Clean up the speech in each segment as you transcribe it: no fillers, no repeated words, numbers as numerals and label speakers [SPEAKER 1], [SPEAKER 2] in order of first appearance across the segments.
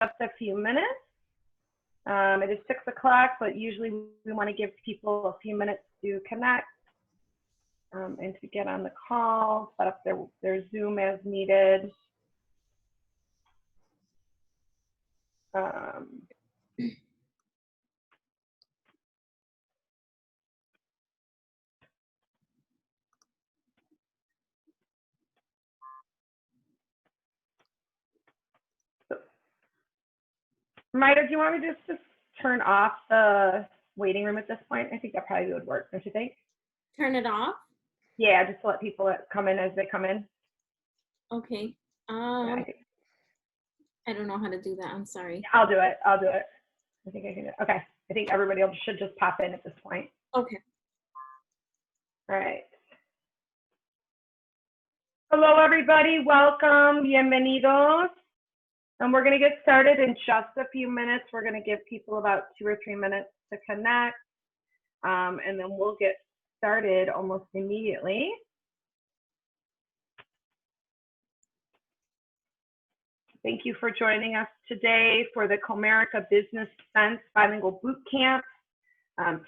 [SPEAKER 1] a few minutes. It is 6 o'clock, but usually we want to give people a few minutes to connect and to get on the call, set up their Zoom as needed. Maida, do you want me to just turn off the waiting room at this point? I think that probably would work, don't you think?
[SPEAKER 2] Turn it off?
[SPEAKER 1] Yeah, just to let people come in as they come in.
[SPEAKER 2] Okay.
[SPEAKER 1] Yeah,
[SPEAKER 2] I don't know how to do that. I'm sorry.
[SPEAKER 1] I'll do it. I think I can do it. Okay. I think everybody else should just pop in at this point.
[SPEAKER 2] Okay.
[SPEAKER 1] All right. Hello, everybody. Welcome. Bienvenidos. And we're going to get started in just a few minutes. We're going to give people about 2 or 3 minutes to connect, and then we'll get started almost immediately. Thank you for joining us today for the COMERICA Business Sense Bilingual Boot Camp.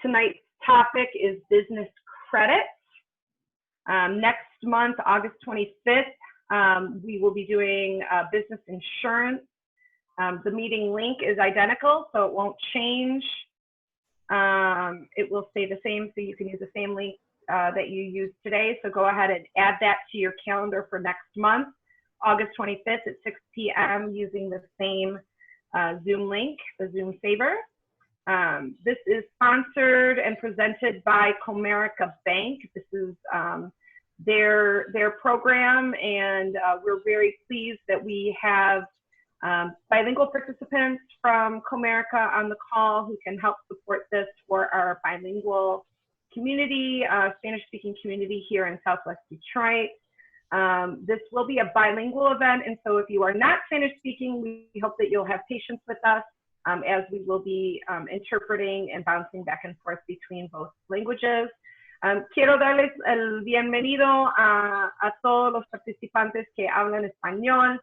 [SPEAKER 1] Tonight's topic is business credit. Next month, August 25th, we will be doing business insurance. The meeting link is identical, so it won't change. It will stay the same, so you can use the same link that you used today. So go ahead and add that to your calendar for next month, August 25th at 6 p.m. using the same Zoom link, the Zoom Saver. This is sponsored and presented by COMERICA Bank. This is their program, and we're very pleased that we have bilingual participants from COMERICA on the call who can help support this for our bilingual community, Spanish-speaking community here in Southwest Detroit. This will be a bilingual event, and so if you are not Spanish-speaking, we hope that you'll have patience with us as we will be interpreting and bouncing back and forth between both languages. Quiero darles el bienvenido a todos los participantes que hablan español.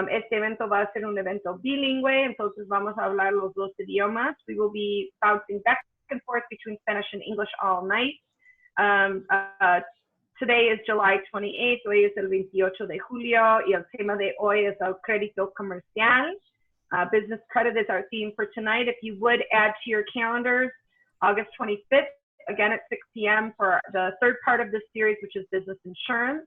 [SPEAKER 1] Este evento va a ser un evento bilingüe, entonces vamos a hablar los dos idiomas. We will be bouncing back and forth between Spanish and English all night. Today is July 28th, hoy es el 28 de julio, y el tema de hoy es el crédito comercial. Business credit is our theme for tonight. If you would add to your calendars, August 25th, again at 6 p.m. for the third part of this series, which is business insurance.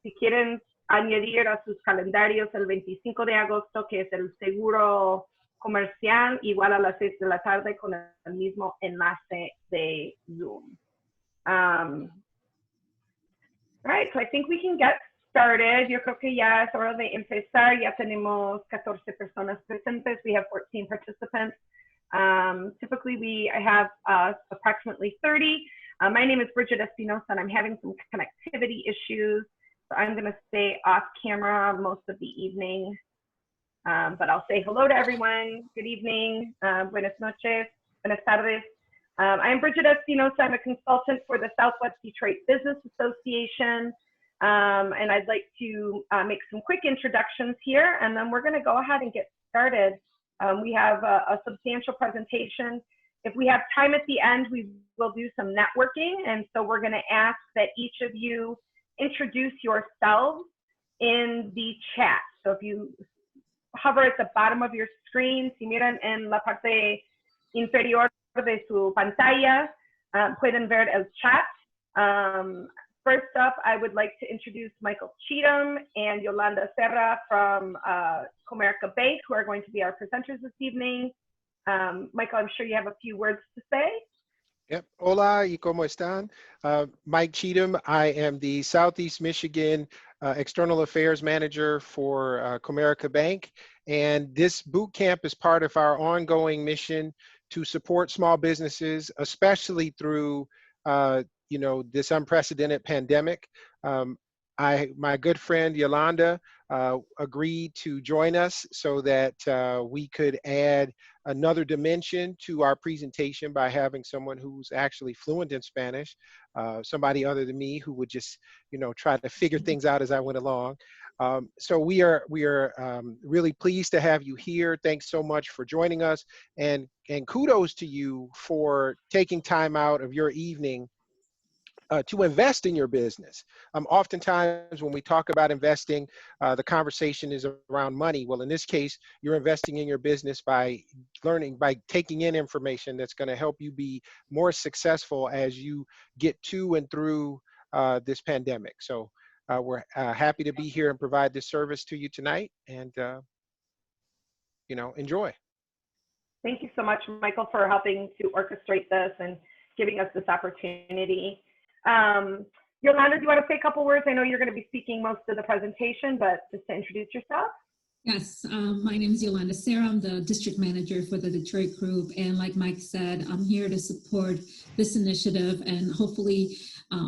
[SPEAKER 1] Si quieren añadir a sus calendarios el 25 de agosto, que es el seguro comercial, igual a las 6 de la tarde con el mismo enlace de Zoom. All right, so I think we can get started. Yo creo que ya es hora de empezar. Ya tenemos 14 personas presentes. We have 14 participants. Typically, I have approximately 30. My name is Bridget Espinosa, and I'm having some connectivity issues. So I'm going to stay off camera most of the evening. But I'll say hello to everyone. Good evening. Buenas noches. Buenas tardes. I am Bridget Espinosa. I'm a consultant for the Southwest Detroit Business Association. And I'd like to make some quick introductions here, and then we're going to go ahead and get started. We have a substantial presentation. If we have time at the end, we will do some networking. And so we're going to ask that each of you introduce yourselves in the chat. So if you hover at the bottom of your screen, si miran en la parte inferior de su pantalla, pueden ver el chat. First up, I would like to introduce Michael Cheatham and Yolanda Serra from COMERICA Bank, who are going to be our presenters this evening. Michael, I'm sure you have a few words to say.
[SPEAKER 3] Yep. Hola, y cómo están? Mike Cheatham. I am the Southeast Michigan External Affairs Manager for COMERICA Bank. And this boot camp is part of our ongoing mission to support small businesses, especially through this unprecedented pandemic. My good friend Yolanda agreed to join us so that we could add another dimension to our presentation by having someone who's actually fluent in Spanish somebody other than me who would just, try to figure things out as I went along. So we are really pleased to have you here. Thanks so much for joining us, and kudos to you for taking time out of your evening to invest in your business. Oftentimes when we talk about investing, the conversation is around money. Well, in this case, you're investing in your business by taking in information that's going to help you be more successful as you get to and through this pandemic. So we're happy to be here and provide this service to you tonight, and enjoy.
[SPEAKER 1] Thank you so much, Michael, for helping to orchestrate this and giving us this opportunity. Yolanda, do you want to say a couple words? I know you're going to be speaking most of the presentation, but just to introduce yourself.
[SPEAKER 4] Yes, my name is Yolanda Sarah. I'm the district manager for the Detroit group. And like Mike said, I'm here to support this initiative, and hopefully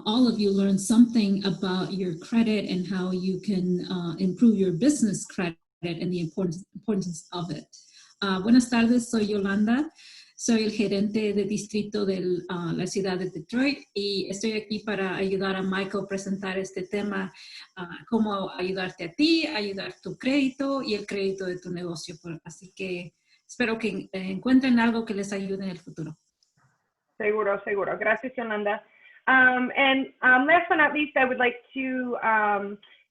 [SPEAKER 4] all of you learn something about your credit and how you can improve your business credit and the importance of it. Buenas tardes, soy Yolanda. Soy el gerente de distrito de la ciudad de Detroit y estoy aquí para ayudar a Michael a presentar este tema, cómo ayudarte a ti, ayudar tu crédito y el crédito de tu negocio. Así que espero que encuentren algo que les ayude en el futuro.
[SPEAKER 1] Seguro, seguro. Gracias, Yolanda. And last but not least, I would like to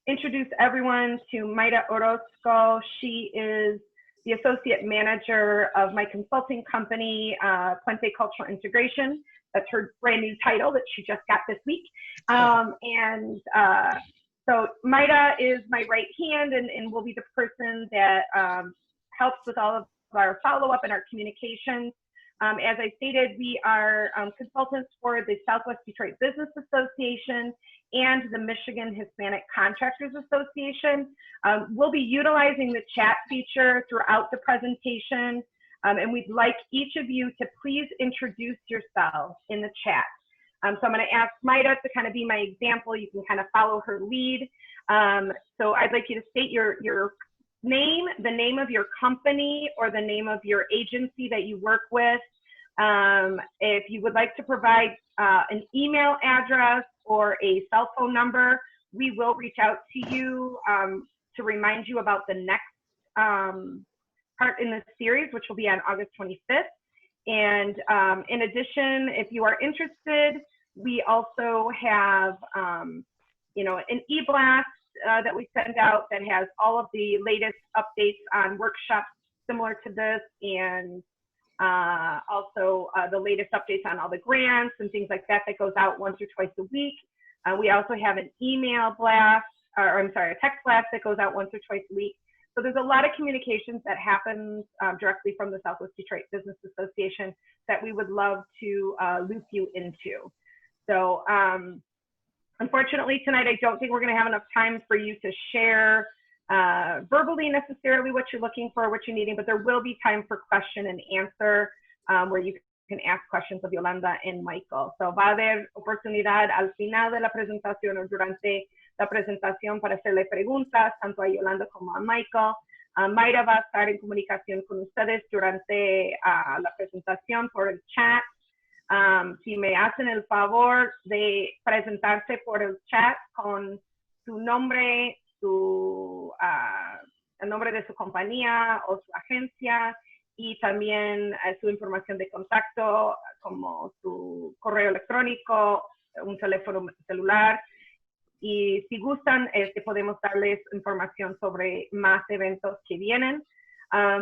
[SPEAKER 1] introduce everyone to Mayra Orozco. She is the associate manager of my consulting company, Puente Cultural Integration. That's her brand new title that she just got this week. So Mayra is my right hand and will be the person that helps with all of our follow-up and our communications. As I stated, we are consultants for the Southwest Detroit Business Association and the Michigan Hispanic Contractors Association. We'll be utilizing the chat feature throughout the presentation, and we'd like each of you to please introduce yourselves in the chat. So I'm going to ask Mayra to kind of be my example. You can kind of follow her lead. So I'd like you to state your name, the name of your company or the name of your agency that you work with. If you would like to provide an email address or a cell phone number, we will reach out to you to remind you about the next part in this series, which will be on August 25th. And in addition, if you are interested, we also have an e-blast that we send out that has all of the latest updates on workshops similar to this, and also the latest updates on all the grants and things like that goes out once or twice a week. We also have an email blast, a text blast that goes out once or twice a week. So there's a lot of communications that happens directly from the Southwest Detroit Business Association that we would love to loop you into. So unfortunately tonight, I don't think we're going to have enough time for you to share verbally necessarily what you're looking for, what you're needing, but there will be time for question and answer where you can ask questions of Yolanda and Michael. So va a haber oportunidad al final de la presentación o durante la presentación para hacerle preguntas tanto a Yolanda como a Michael. Mayra va a estar en comunicación con ustedes durante la presentación por el chat. Si me hacen el favor de presentarse por el chat con su nombre, el nombre de su compañía o su agencia, y también su información de contacto como su correo electrónico, un teléfono celular. Y si gustan, podemos darles información sobre más eventos que vienen.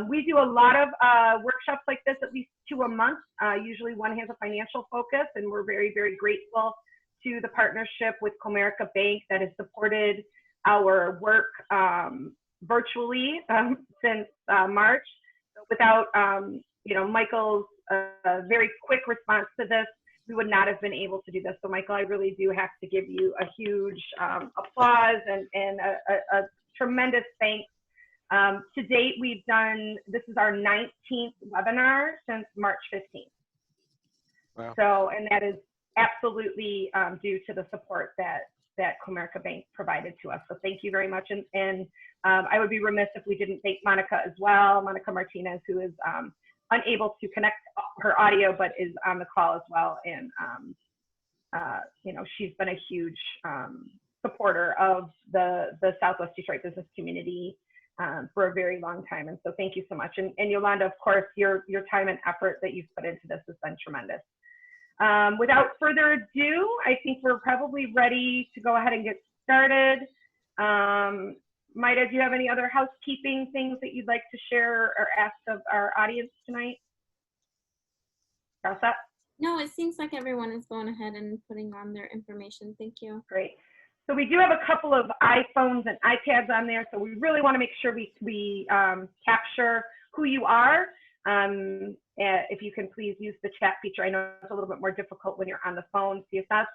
[SPEAKER 1] We do a lot of workshops like this, at least 2 a month. Usually one has a financial focus, and we're very, very grateful to the partnership with COMERICA Bank that has supported our work virtually since March. Without Michael's very quick response to this, we would not have been able to do this. So Michael, I really do have to give you a huge applause and a tremendous thanks. To date, we've done, this is our 19th webinar since March 15th.
[SPEAKER 3] Wow.
[SPEAKER 1] So, and that is absolutely due to the support that COMERICA Bank provided to us. So thank you very much. And I would be remiss if we didn't thank Monica as well, Monica Martinez, who is unable to connect her audio, but is on the call as well. And you know, she's been a huge supporter of the Southwest Detroit business community for a very long time. And so thank you so much. And Yolanda, of course, your time and effort that you've put into this has been tremendous. Without further ado, I think we're probably ready to go ahead and get started. Maida, do you have any other housekeeping things that you'd like to share or ask of our audience tonight? Elsa?
[SPEAKER 2] No, it seems like everyone is going ahead and putting on their information. Thank you.
[SPEAKER 1] Great. So we do have a couple of iPhones and iPads on there, so we really want to make sure we capture who you are. If you can please use the chat feature. I know it's a little bit more difficult when you're on the phone. Si estás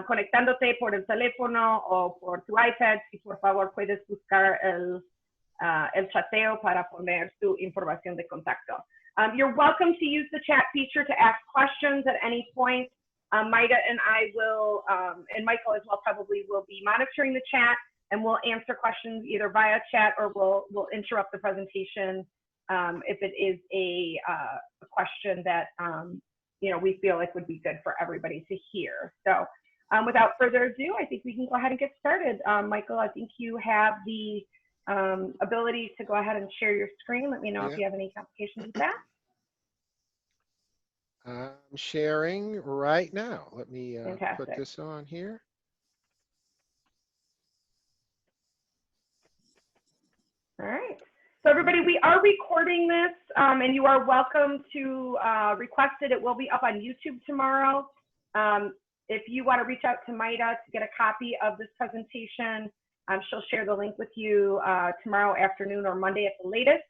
[SPEAKER 1] conectándote por el teléfono o por tu iPad, si por favor puedes buscar el chateo para poner tu información de contacto. You're welcome to use the chat feature to ask questions at any point. Maida and I will, and Michael as well probably will be monitoring the chat, and we'll answer questions either via chat or we'll interrupt the presentation if it is a question that you know, we feel like would be good for everybody to hear. So without further ado, I think we can go ahead and get started. Michael, I think you have the ability to go ahead and share your screen. Let me know if you have any complications with that.
[SPEAKER 3] I'm sharing right now. Let me put
[SPEAKER 1] Fantastic.
[SPEAKER 3] this on here.
[SPEAKER 1] All right. So everybody, we are recording this, and you are welcome to request it. It will be up on YouTube tomorrow. If you want to reach out to Maida to get a copy of this presentation, she'll share the link with you tomorrow afternoon or Monday at the latest.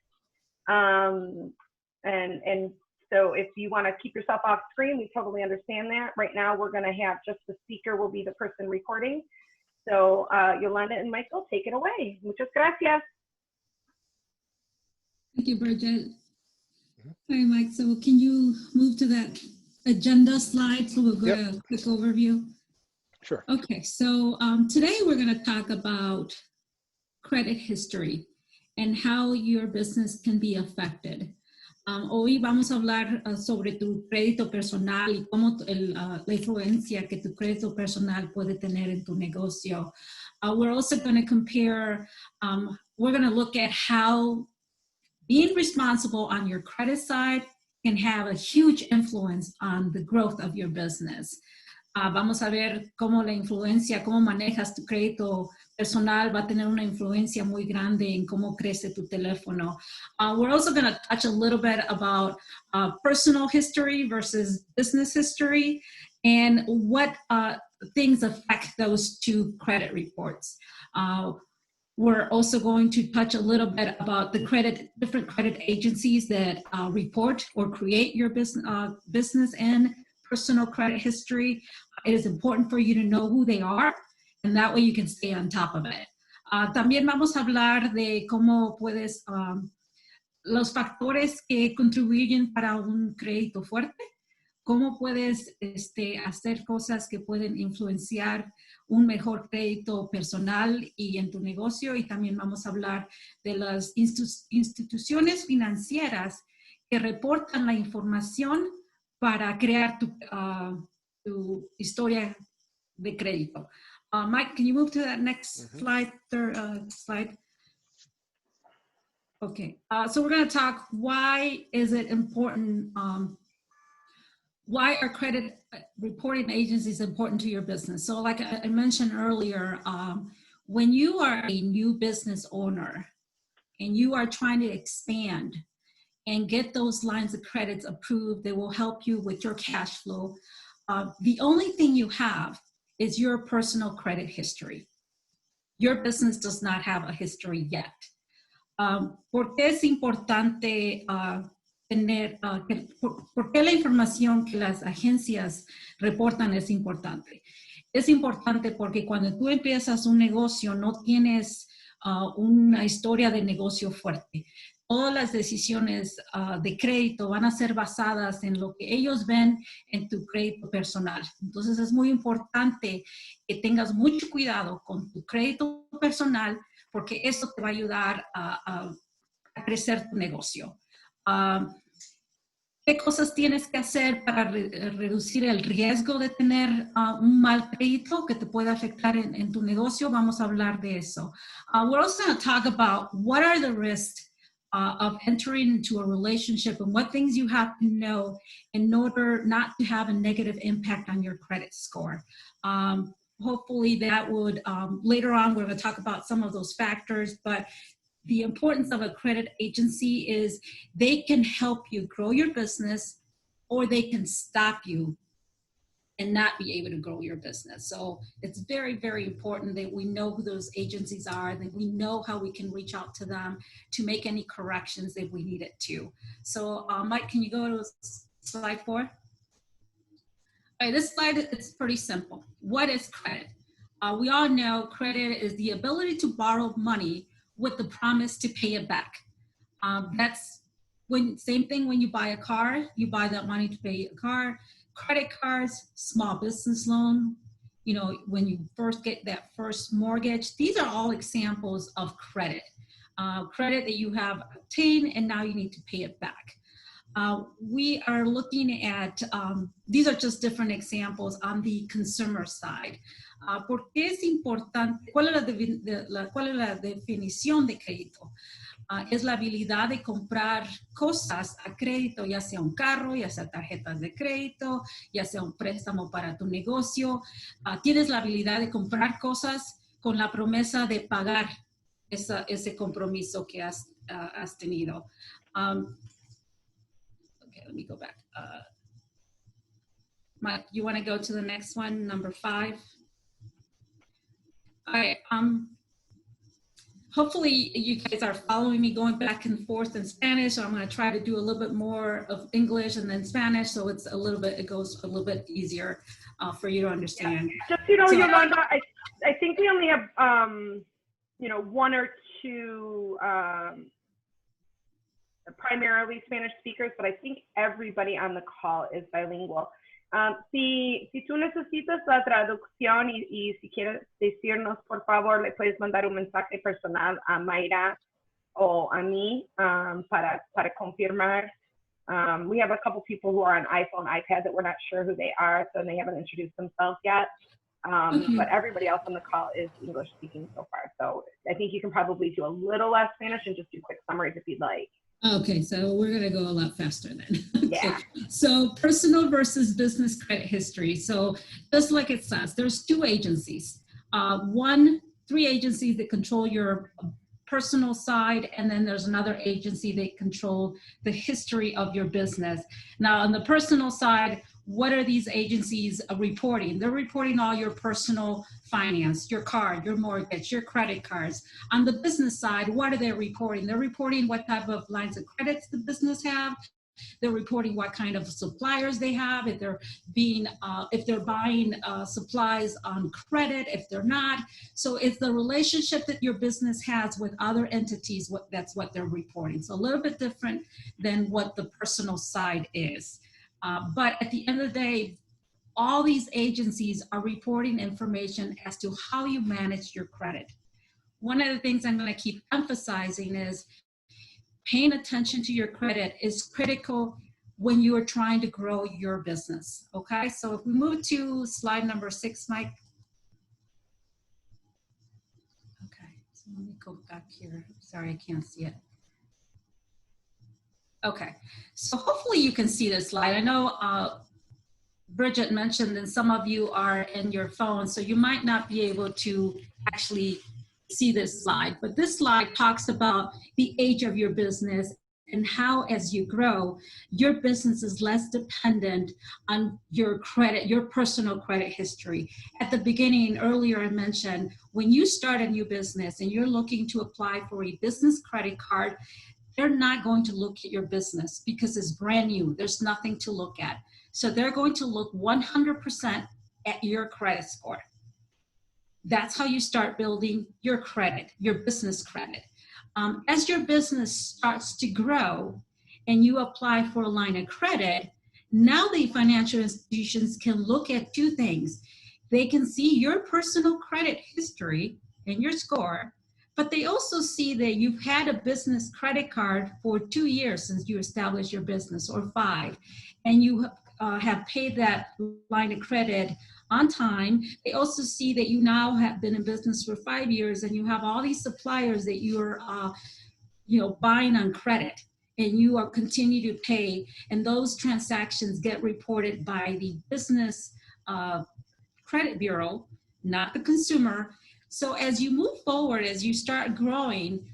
[SPEAKER 1] And so if you want to keep yourself off screen, we totally understand that. Right now, we're going to have just the speaker will be the person recording. So Yolanda and Michael, take it away. Muchas gracias.
[SPEAKER 4] Thank you, Bridget. All right, Mike, so can you move to that agenda slide so we'll go to a quick overview?
[SPEAKER 3] Sure.
[SPEAKER 4] Okay, so today we're going to talk about credit history and how your business can be affected. Hoy vamos a hablar sobre tu crédito personal y cómo la influencia que tu crédito personal puede tener en tu negocio. We're also going to compare, we're going to look at how being responsible on your credit side can have a huge influence on the growth of your business. Vamos a ver cómo la influencia, cómo manejas tu crédito personal va a tener una influencia muy grande en cómo crece tu teléfono. We're also going to touch a little bit about personal history versus business history and what things affect those two credit reports. We're also going to touch a little bit about the different credit agencies that report or create your business and personal credit history. It is important for you to know who they are, and that way you can stay on top of it. También vamos a hablar de cómo puedes, los factores que contribuyen para un crédito fuerte, cómo puedes hacer cosas que pueden influenciar un mejor crédito personal y en tu negocio, y también vamos a hablar de las instituciones financieras que reportan la información para crear tu historia de crédito. Mike, can you move to that next slide, slide? Okay, so we're going to talk why is it important, why are credit reporting agencies important to your business? So like I mentioned earlier, when you are a new business owner and you are trying to expand and get those lines of credits approved that will help you with your cash flow, the only thing you have is your personal credit history. Your business does not have a history yet. ¿Por qué es importante tener, por qué la información que las agencias reportan es importante? Es importante porque cuando tú empiezas un negocio no tienes una historia de negocio fuerte. Todas las decisiones de crédito van a ser basadas en lo que ellos ven en tu crédito personal. Entonces es muy importante que tengas mucho cuidado con tu crédito personal porque eso te va a ayudar a crecer tu negocio. ¿Qué cosas tienes que hacer para reducir el riesgo de tener un mal crédito que te pueda afectar en tu negocio? Vamos a hablar de eso. We're also going to talk about what are the risks of entering into a relationship and what things you have to know in order not to have a negative impact on your credit score. Hopefully that would, later on, we're going to talk about some of those factors, but the importance of a credit agency is they can help you grow your business, or they can stop you and not be able to grow your business. So it's very, very important that we know who those agencies are, that we know how we can reach out to them to make any corrections if we need it to. So Mike, can you go to slide 4? All right, this slide is pretty simple. What is credit? We all know credit is the ability to borrow money with the promise to pay it back. That's same thing when you buy a car, you buy that money to pay a car. Credit cards, small business loan, you know, when you first get that first mortgage, these are all examples of credit. Credit that you have obtained and now you need to pay it back. We are looking at, these are just different examples on the consumer side. ¿Por qué es importante? ¿Cuál es la definición de crédito? Es la habilidad de comprar cosas a crédito, ya sea un carro, ya sea tarjetas de crédito, ya sea un préstamo para tu negocio. Tienes la habilidad de comprar cosas con la promesa de pagar ese compromiso que has tenido. Okay, let me go back. Mike, you want to go to the next one, number 5? All right. Hopefully you guys are following me going back and forth in Spanish. So I'm going to try to do a little bit more of English and then Spanish, so it goes a little bit easier for you to understand.
[SPEAKER 1] Yeah. Just, you know, so, Yolanda, I think we only have, you know, 1 or 2 primarily Spanish speakers, but I think everybody on the call is bilingual. Si tú necesitas la traducción y si quieres decirnos, por favor, le puedes mandar un mensaje personal a Mayra o a mí para confirmar. We have a couple people who are on iPhone, iPad that we're not sure who they are, so they haven't introduced themselves yet. But everybody else on the call is English speaking so far. So I think you can probably do a little less Spanish and just do quick summaries if you'd like.
[SPEAKER 4] Okay, so we're going to go a lot faster then. Okay.
[SPEAKER 1] Yeah.
[SPEAKER 4] So personal versus business credit history. So just like it says, there's 2 agencies. 3 agencies that control your personal side, and then there's another agency that control the history of your business. Now on the personal side, what are these agencies reporting? They're reporting all your personal finance, your card, your mortgage, your credit cards. On the business side, what are they reporting? They're reporting what type of lines of credits the business have. They're reporting what kind of suppliers they have, if they're buying supplies on credit, if they're not. So it's the relationship that your business has with other entities, that's what they're reporting. So a little bit different than what the personal side is. But at the end of the day, all these agencies are reporting information as to how you manage your credit. One of the things I'm going to keep emphasizing is paying attention to your credit is critical when you are trying to grow your business. Okay, so if we move to slide number 6, Mike. Okay, so let me go back here. Sorry, I can't see it. Okay, so hopefully you can see this slide. I know Bridget mentioned that some of you are in your phone, so you might not be able to actually see this slide, but this slide talks about the age of your business and how, as you grow, your business is less dependent on your credit, your personal credit history. At the beginning, earlier I mentioned, when you start a new business and you're looking to apply for a business credit card, they're not going to look at your business because it's brand new. There's nothing to look at. So they're going to look 100% at your credit score. That's how you start building your credit, your business credit. As your business starts to grow and you apply for a line of credit, now the financial institutions can look at 2 things. They can see your personal credit history and your score, but they also see that you've had a business credit card for 2 years since you established your business, or 5, and you have paid that line of credit on time. They also see that you now have been in business for 5 years and you have all these suppliers that you're buying on credit, and you are continue to pay, and those transactions get reported by the business credit bureau, not the consumer. So as you move forward, as you start growing,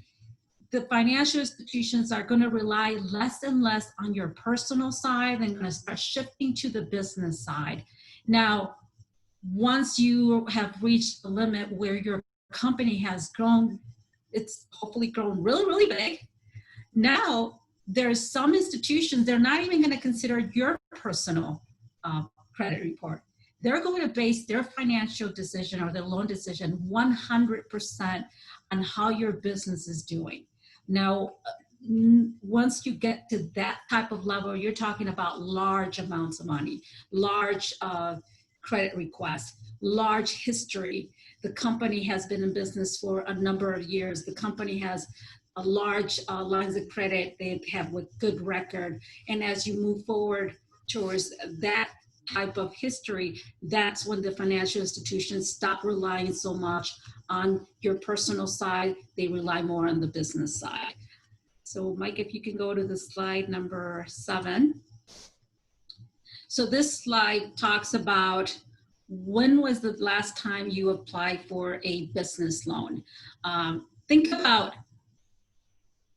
[SPEAKER 4] the financial institutions are going to rely less and less on your personal side and going to start shifting to the business side. Now, once you have reached the limit where your company has grown, it's hopefully grown really, really big. Now, there's some institutions, they're not even going to consider your personal credit report. They're going to base their financial decision or their loan decision 100% on how your business is doing. Now, once you get to that type of level, you're talking about large amounts of money, large credit requests, large history. The company has been in business for a number of years. The company has a large lines of credit they have with good record. And as you move forward towards that type of history, that's when the financial institutions stop relying so much on your personal side. They rely more on the business side. So Mike, if you can go to the slide number 7. So this slide talks about when was the last time you applied for a business loan. Think about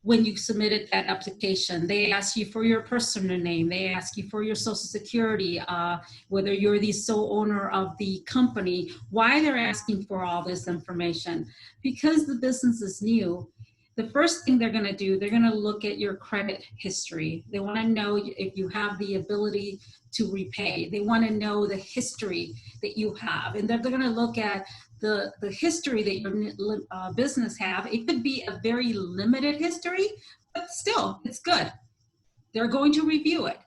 [SPEAKER 4] when you submitted that application. They ask you for your personal name, they ask you for your social security, whether you're the sole owner of the company. Why they're asking for all this information? Because the business is new. The first thing they're gonna do, they're gonna look at your credit history. They wanna know if you have the ability to repay. They wanna know the history that you have. And they're gonna look at the history that your business have. It could be a very limited history, but still, it's good. They're going to review it.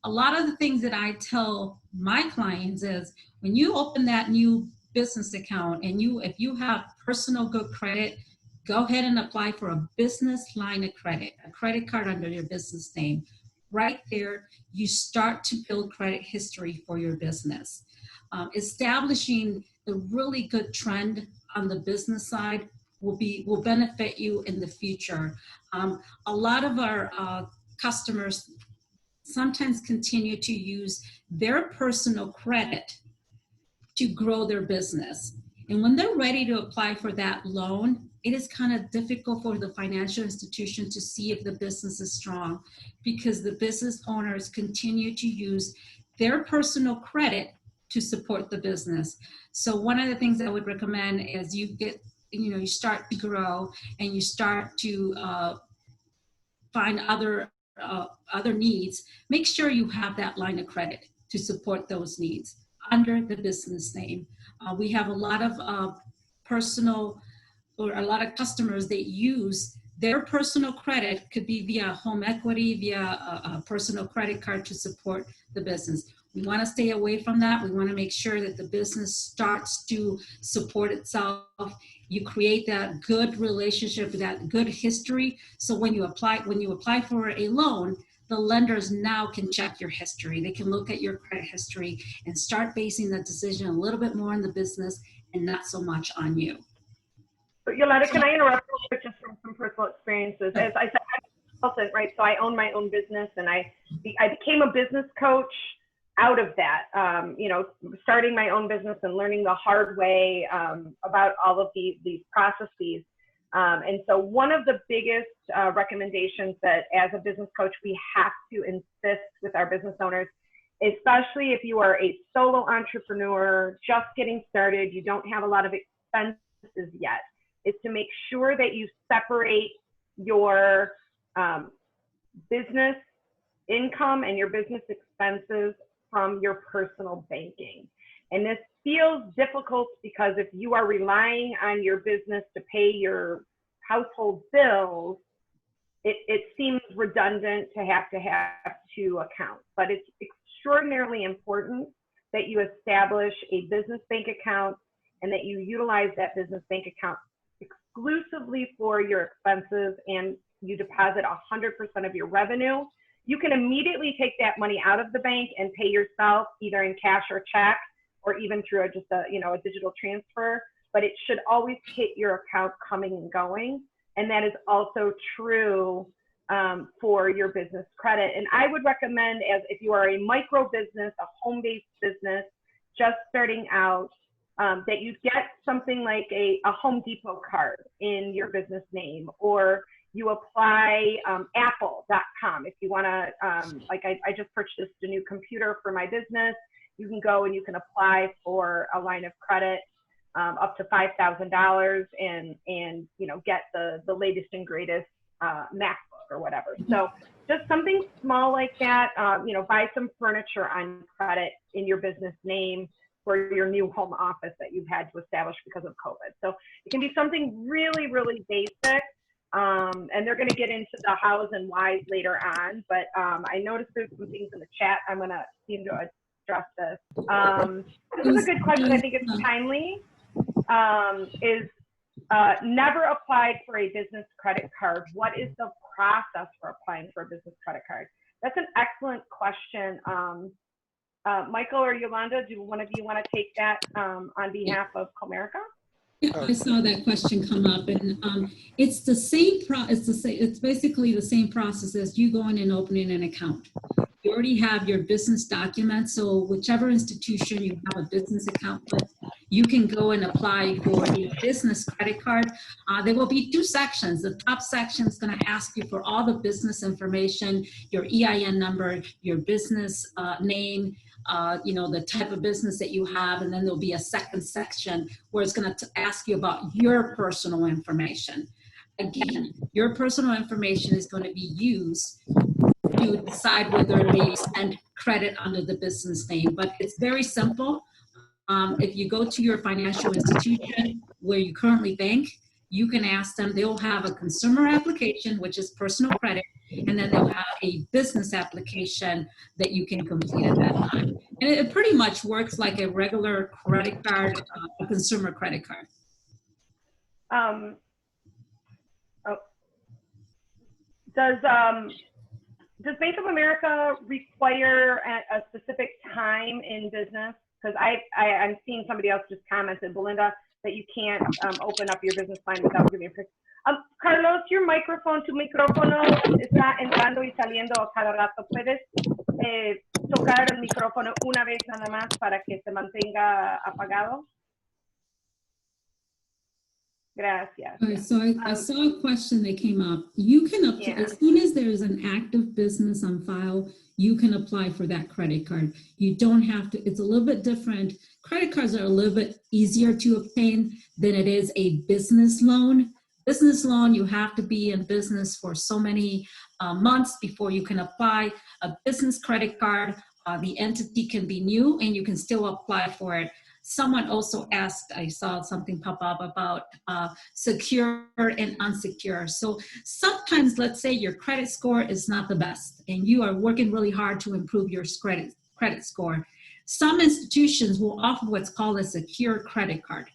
[SPEAKER 4] A lot of the things that I tell my clients is when you open that new business account and if you have personal good credit, go ahead and apply for a business line of credit, a credit card under your business name. Right there, you start to build credit history for your business. Establishing a really good trend on the business side will benefit you in the future. A lot of our customers sometimes continue to use their personal credit to grow their business. And when they're ready to apply for that loan, it is kind of difficult for the financial institution to see if the business is strong, because the business owners continue to use their personal credit to support the business. So one of the things I would recommend is you start to grow and you start to find other needs, make sure you have that line of credit to support those needs under the business name. We have a lot of a lot of customers that use their personal credit, could be via home equity, via a personal credit card to support the business. We want to stay away from that. We want to make sure that the business starts to support itself. You create that good relationship, that good history. So when you apply for a loan, the lenders now can check your history. They can look at your credit history and start basing the decision a little bit more on the business and not so much on you.
[SPEAKER 1] But Yolanda, can I interrupt real quick just from some personal experiences? As I said, I'm a consultant, right? So I own my own business, and I became a business coach out of that, starting my own business and learning the hard way about all of these processes. And so one of the biggest recommendations that as a business coach, we have to insist with our business owners, especially if you are a solo entrepreneur, just getting started, you don't have a lot of expenses yet, is to make sure that you separate your business income and your business expenses from your personal banking. And this feels difficult because if you are relying on your business to pay your household bills, it seems redundant to have two accounts. But it's extraordinarily important that you establish a business bank account and that you utilize that business bank account exclusively for your expenses and you deposit 100% of your revenue, you can immediately take that money out of the bank and pay yourself either in cash or check, or even through just a digital transfer. But it should always hit your account coming and going. And that is also true for your business credit. And I would recommend, as if you are a micro business, a home-based business, just starting out, that you get something like a Home Depot card in your business name, or you apply apple.com. If you want to, like I just purchased a new computer for my business, you can go and you can apply for a line of credit up to $5,000 and get the latest and greatest MacBook or whatever. So just something small like that, buy some furniture on credit in your business name for your new home office that you've had to establish because of COVID. So it can be something really, really basic. And they're going to get into the hows and whys later on. But I noticed there's some things in the chat. I'm going to seem to address this. This is a good question. I think it's timely. Is never applied for a business credit card. What is the process for applying for a business credit card? That's an excellent question. Michael or Yolanda, do one of you want to take that on behalf of Comerica?
[SPEAKER 4] I saw that question come up, and it's the same it's basically the same process as you going and opening an account. You already have your business documents, so whichever institution you have a business account with, you can go and apply for a business credit card. There will be two sections. The top section is going to ask you for all the business information, your EIN number, your business name, the type of business that you have, and then there'll be a second section where it's going to ask you about your personal information. Again, your personal information is going to be used to decide whether they extend credit under the business name, but it's very simple. If you go to your financial institution where you currently bank, you can ask them. They'll have a consumer application, which is personal credit, and then they'll have a business application that you can complete at that time. And it pretty much works like a regular credit card, a consumer credit card.
[SPEAKER 1] Does Bank of America require a specific time in business? Because I'm seeing somebody else just commented, Belinda, that you can't open up your business line without giving a picture. Carlos, your microphone, tu micrófono está entrando y saliendo cada rato. ¿Puedes tocar el micrófono una vez nada más para que se mantenga apagado? Gracias.
[SPEAKER 4] All right, so I saw a question that came up. You can apply, as soon as there's an active business on file, you can apply for that credit card. You don't have to, it's a little bit different. Credit cards are a little bit easier to obtain than it is a business loan. Business loan, you have to be in business for so many months before you can apply. A business credit card, the entity can be new and you can still apply for it. Someone also asked, I saw something pop up about secure and unsecure. So sometimes, let's say your credit score is not the best and you are working really hard to improve your credit score. Some institutions will offer what's called a secure credit card.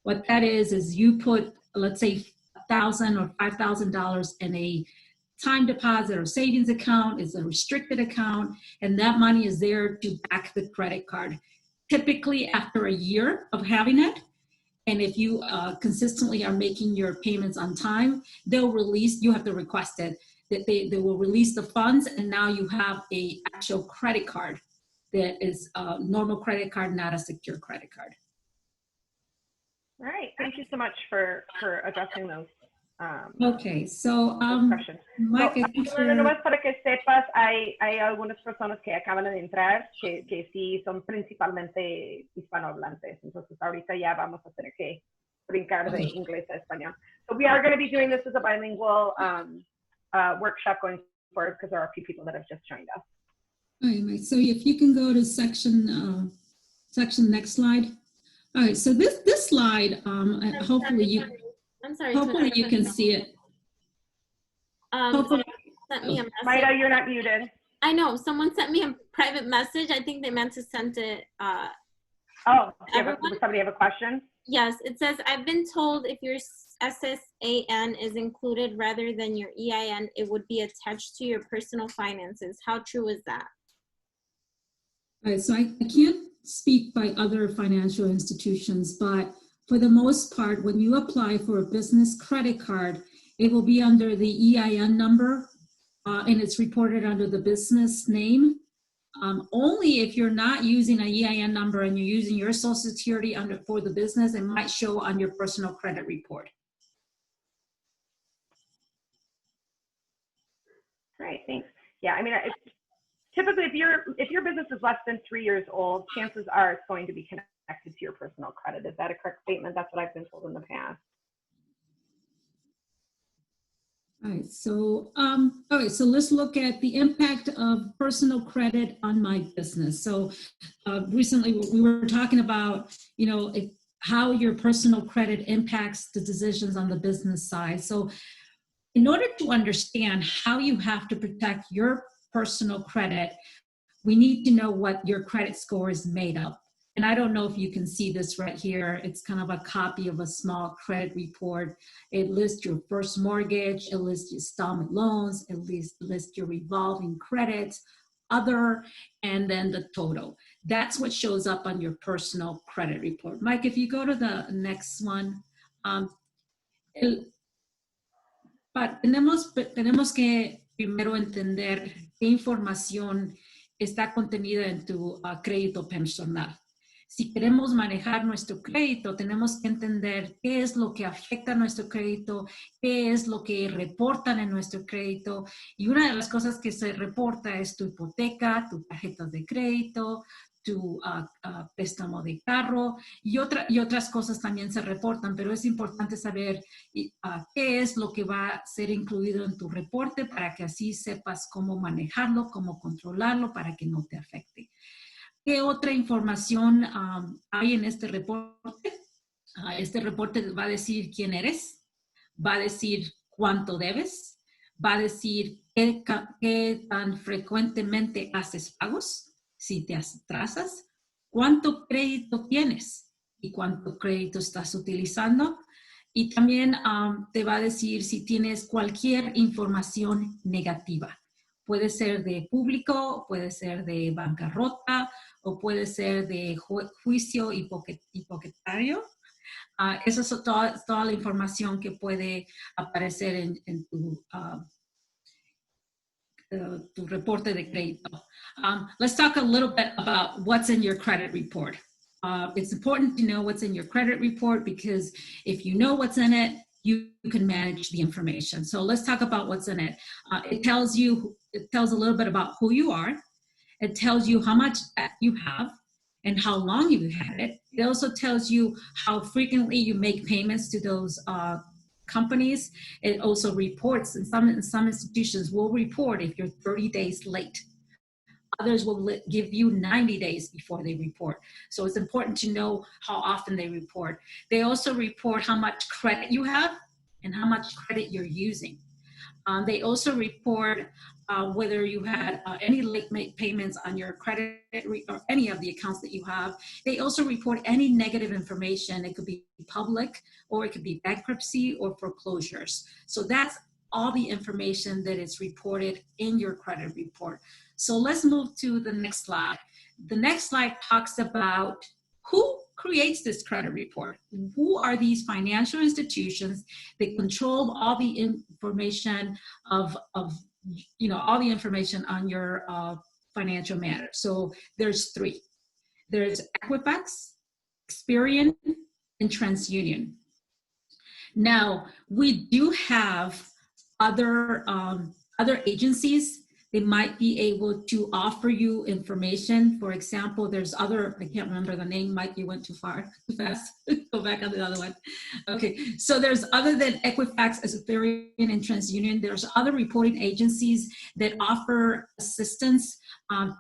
[SPEAKER 4] What that is you put, let's say, $1,000 or $5,000 in a time deposit or savings account. Is a restricted account, and that money is there to back the credit card. Typically after a year of having it, and if you consistently are making your payments on time, they'll release, you have to request it, that they will release the funds, and now you have a actual credit card that is a normal credit card, not a secure credit card.
[SPEAKER 1] All right, thank you so much for addressing those.
[SPEAKER 4] Okay, so Mike,
[SPEAKER 1] nomás para que sepas, hay algunas personas que acaban de entrar que sí son principalmente hispanohablantes, entonces ahorita ya vamos a tener que brincar de inglés a español. So we are going to be doing this as a bilingual workshop going forward because there are a few people that have just joined us.
[SPEAKER 4] All right, Mike, so if you can go to section next slide. All right, so this slide, hopefully you.
[SPEAKER 2] I'm sorry.
[SPEAKER 4] Hopefully you can see it.
[SPEAKER 2] Someone sent me a message.
[SPEAKER 1] Maida, you're not muted.
[SPEAKER 2] I know. Someone sent me a private message. I think they meant to send it.
[SPEAKER 1] Does somebody have a question?
[SPEAKER 2] Yes, it says, I've been told if your SSAN is included rather than your EIN, it would be attached to your personal finances. How true is that?
[SPEAKER 4] All right, so I can't speak by other financial institutions, but for the most part, when you apply for a business credit card, it will be under the EIN number, and it's reported under the business name. Only if you're not using an EIN number and you're using your Social Security for the business, it might show on your personal credit report.
[SPEAKER 1] Great, thanks. Yeah, I mean, typically if your business is less than 3 years old, chances are it's going to be connected to your personal credit. Is that a correct statement? That's what I've been told in the past.
[SPEAKER 4] All right, so so let's look at the impact of personal credit on my business. So recently we were talking about, how your personal credit impacts the decisions on the business side. So in order to understand how you have to protect your personal credit, we need to know what your credit score is made of. And I don't know if you can see this right here. It's kind of a copy of a small credit report. It lists your first mortgage, it lists your installment loans, it lists your revolving credits, other, and then the total. That's what shows up on your personal credit report. Mike, if you go to the next one, tenemos que primero entender qué información está contenida en tu crédito personal. Si queremos manejar nuestro crédito, tenemos que entender qué es lo que afecta a nuestro crédito, qué es lo que reportan en nuestro crédito. Y una de las cosas que se reporta es tu hipoteca, tu tarjeta de crédito, tu préstamo de carro y otras cosas también se reportan, pero es importante saber qué es lo que va a ser incluido en tu reporte para que así sepas cómo manejarlo, cómo controlarlo para que no te afecte. ¿Qué otra información hay en este reporte? Este reporte va a decir quién eres, va a decir cuánto debes, va a decir qué tan frecuentemente haces pagos, si te atrasas, cuánto crédito tienes y cuánto crédito estás utilizando. Y también te va a decir si tienes cualquier información negativa. Puede ser de público, puede ser de bancarrota o puede ser de juicio hipotecario. Esa es toda la información que puede aparecer en tu reporte de crédito. Let's talk a little bit about what's in your credit report. It's important to know what's in your credit report because if you know what's in it, you can manage the information. So let's talk about what's in it. It tells a little bit about who you are. It tells you how much you have and how long you've had it. It also tells you how frequently you make payments to those companies. It also reports, and some institutions will report if you're 30 days late. Others will give you 90 days before they report. So it's important to know how often they report. They also report how much credit you have and how much credit you're using. They also report whether you had any late payments on your credit or any of the accounts that you have. They also report any negative information. It could be public or it could be bankruptcy or foreclosures. So that's all the information that is reported in your credit report. So let's move to the next slide. The next slide talks about who creates this credit report. Who are these financial institutions that control all the information of all the information on your financial matters? So there's three. There's Equifax, Experian, and TransUnion. Now, we do have other agencies. They might be able to offer you information. For example, there's other, I can't remember the name, Mike, you went too fast. Go back on the other one. Okay, so there's, other than Equifax, Experian, and TransUnion, there's other reporting agencies that offer assistance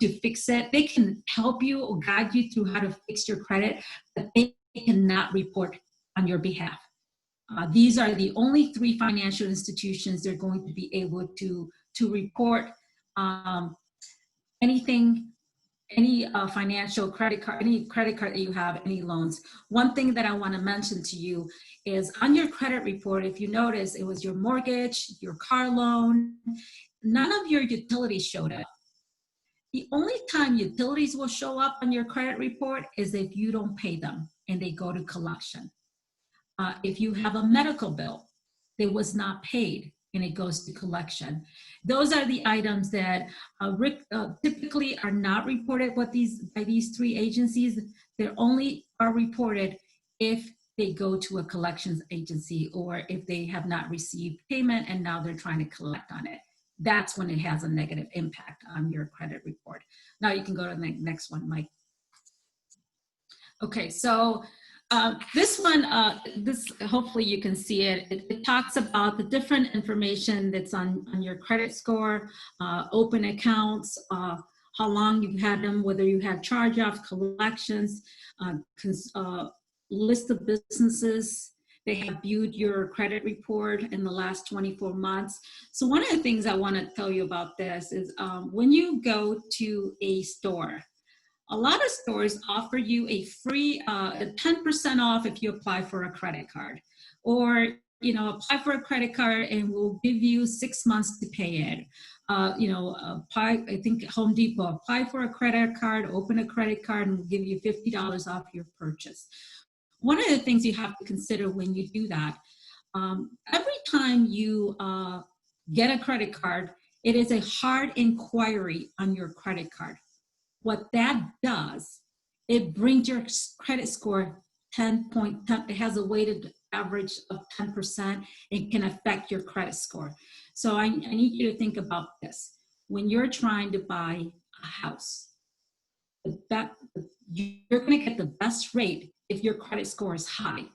[SPEAKER 4] to fix it. They can help you or guide you through how to fix your credit, but they cannot report on your behalf. These are the only three financial institutions that are going to be able to report anything any financial credit card, any credit card that you have, any loans. One thing that I want to mention to you is on your credit report, if you notice, it was your mortgage, your car loan, none of your utilities showed up. The only time utilities will show up on your credit report is if you don't pay them and they go to collection. If you have a medical bill that was not paid and it goes to collection. Those are the items that typically are not reported by these three agencies. They only are reported if they go to a collections agency or if they have not received payment and now they're trying to collect on it. That's when it has a negative impact on your credit report. Now you can go to the next one, Mike. Okay, so this one, hopefully you can see it. It talks about the different information that's on your credit score, open accounts, how long you've had them, whether you had charge-off, collections, list of businesses. They have viewed your credit report in the last 24 months. So one of the things I want to tell you about this is when you go to a store, a lot of stores offer you a free 10% off if you apply for a credit card, or apply for a credit card and we'll give you 6 months to pay it. I think Home Depot, apply for a credit card, open a credit card, and we'll give you $50 off your purchase. One of the things you have to consider when you do that, every time you get a credit card, it is a hard inquiry on your credit card. What that does, it brings your credit score 10. It has a weighted average of 10%. It can affect your credit score. So I need you to think about this. When you're trying to buy a house, you're going to get the best rate if your credit score is high.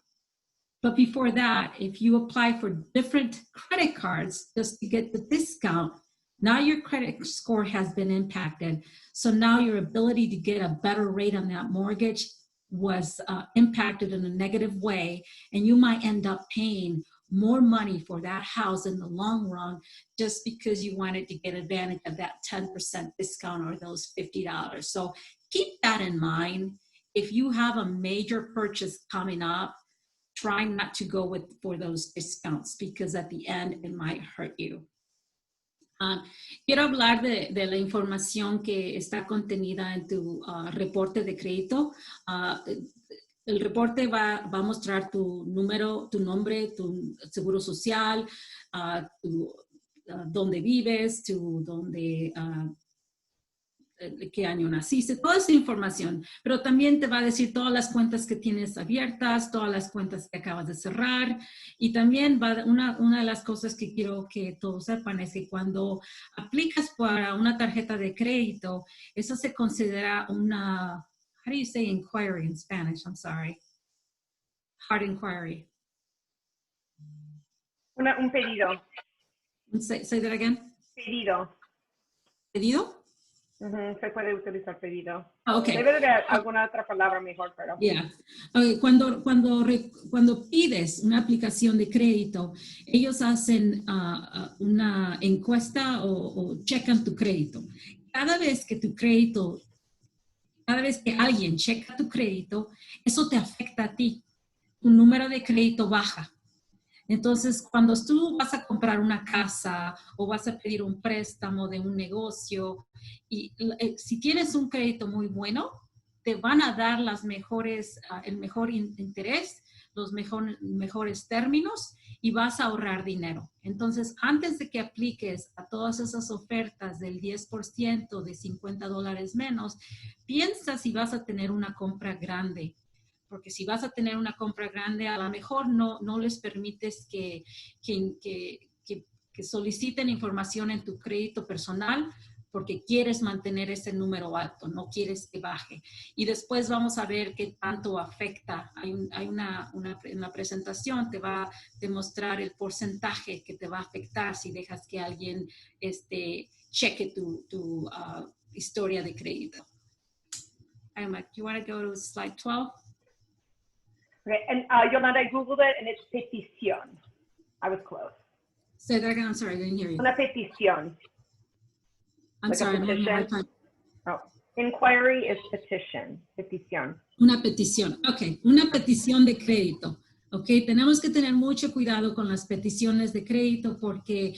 [SPEAKER 4] But before that, if you apply for different credit cards just to get the discount, now your credit score has been impacted. So now your ability to get a better rate on that mortgage was impacted in a negative way, and you might end up paying more money for that house in the long run just because you wanted to get advantage of that 10% discount or those $50. So keep that in mind. If you have a major purchase coming up, try not to go for those discounts because at the end it might hurt you. Quiero hablar de la información que está contenida en tu reporte de crédito. El reporte va a mostrar tu número, tu nombre, tu seguro social, dónde vives, qué año naciste, toda esa información, pero también te va a decir todas las cuentas que tienes abiertas, todas las cuentas que acabas de cerrar, y también una de las cosas que quiero que todos sepan es que cuando aplicas para una tarjeta de crédito, eso se considera una, how do you say inquiry in Spanish? I'm sorry. Hard inquiry.
[SPEAKER 1] Un pedido.
[SPEAKER 4] Say that again.
[SPEAKER 1] Pedido.
[SPEAKER 4] ¿Pedido?
[SPEAKER 1] Se puede utilizar pedido.
[SPEAKER 4] Okay.
[SPEAKER 1] Debe de haber alguna otra palabra mejor, pero.
[SPEAKER 4] Yeah. Okay. Cuando pides una aplicación de crédito, ellos hacen una encuesta o checan tu crédito. Cada vez que alguien checa tu crédito, eso te afecta a ti. Tu número de crédito baja. Entonces, cuando tú vas a comprar una casa o vas a pedir un préstamo de un negocio, y si tienes un crédito muy bueno, te van a dar el mejor interés, los mejores términos y vas a ahorrar dinero. Entonces, antes de que apliques a todas esas ofertas del 10%, de $50 menos, piensa si vas a tener una compra grande. Porque si vas a tener una compra grande, a lo mejor no les permites que soliciten información en tu crédito personal porque quieres mantener ese número alto, no quieres que baje. Y después vamos a ver qué tanto afecta. Hay una presentación, te va a demostrar el porcentaje que te va a afectar si dejas que alguien cheque tu historia de crédito. All right, Mike, you want to go to slide 12?
[SPEAKER 1] Okay, and Yolanda, I Googled it and it's petición. I was close.
[SPEAKER 4] Say that again, I'm sorry, I didn't hear you.
[SPEAKER 1] Una petición.
[SPEAKER 4] I'm
[SPEAKER 1] like
[SPEAKER 4] sorry, I'm having a hard time.
[SPEAKER 1] Oh, Inquiry is petition, petición.
[SPEAKER 4] Una petición, ok, una petición de crédito. Ok, tenemos que tener mucho cuidado con las peticiones de crédito porque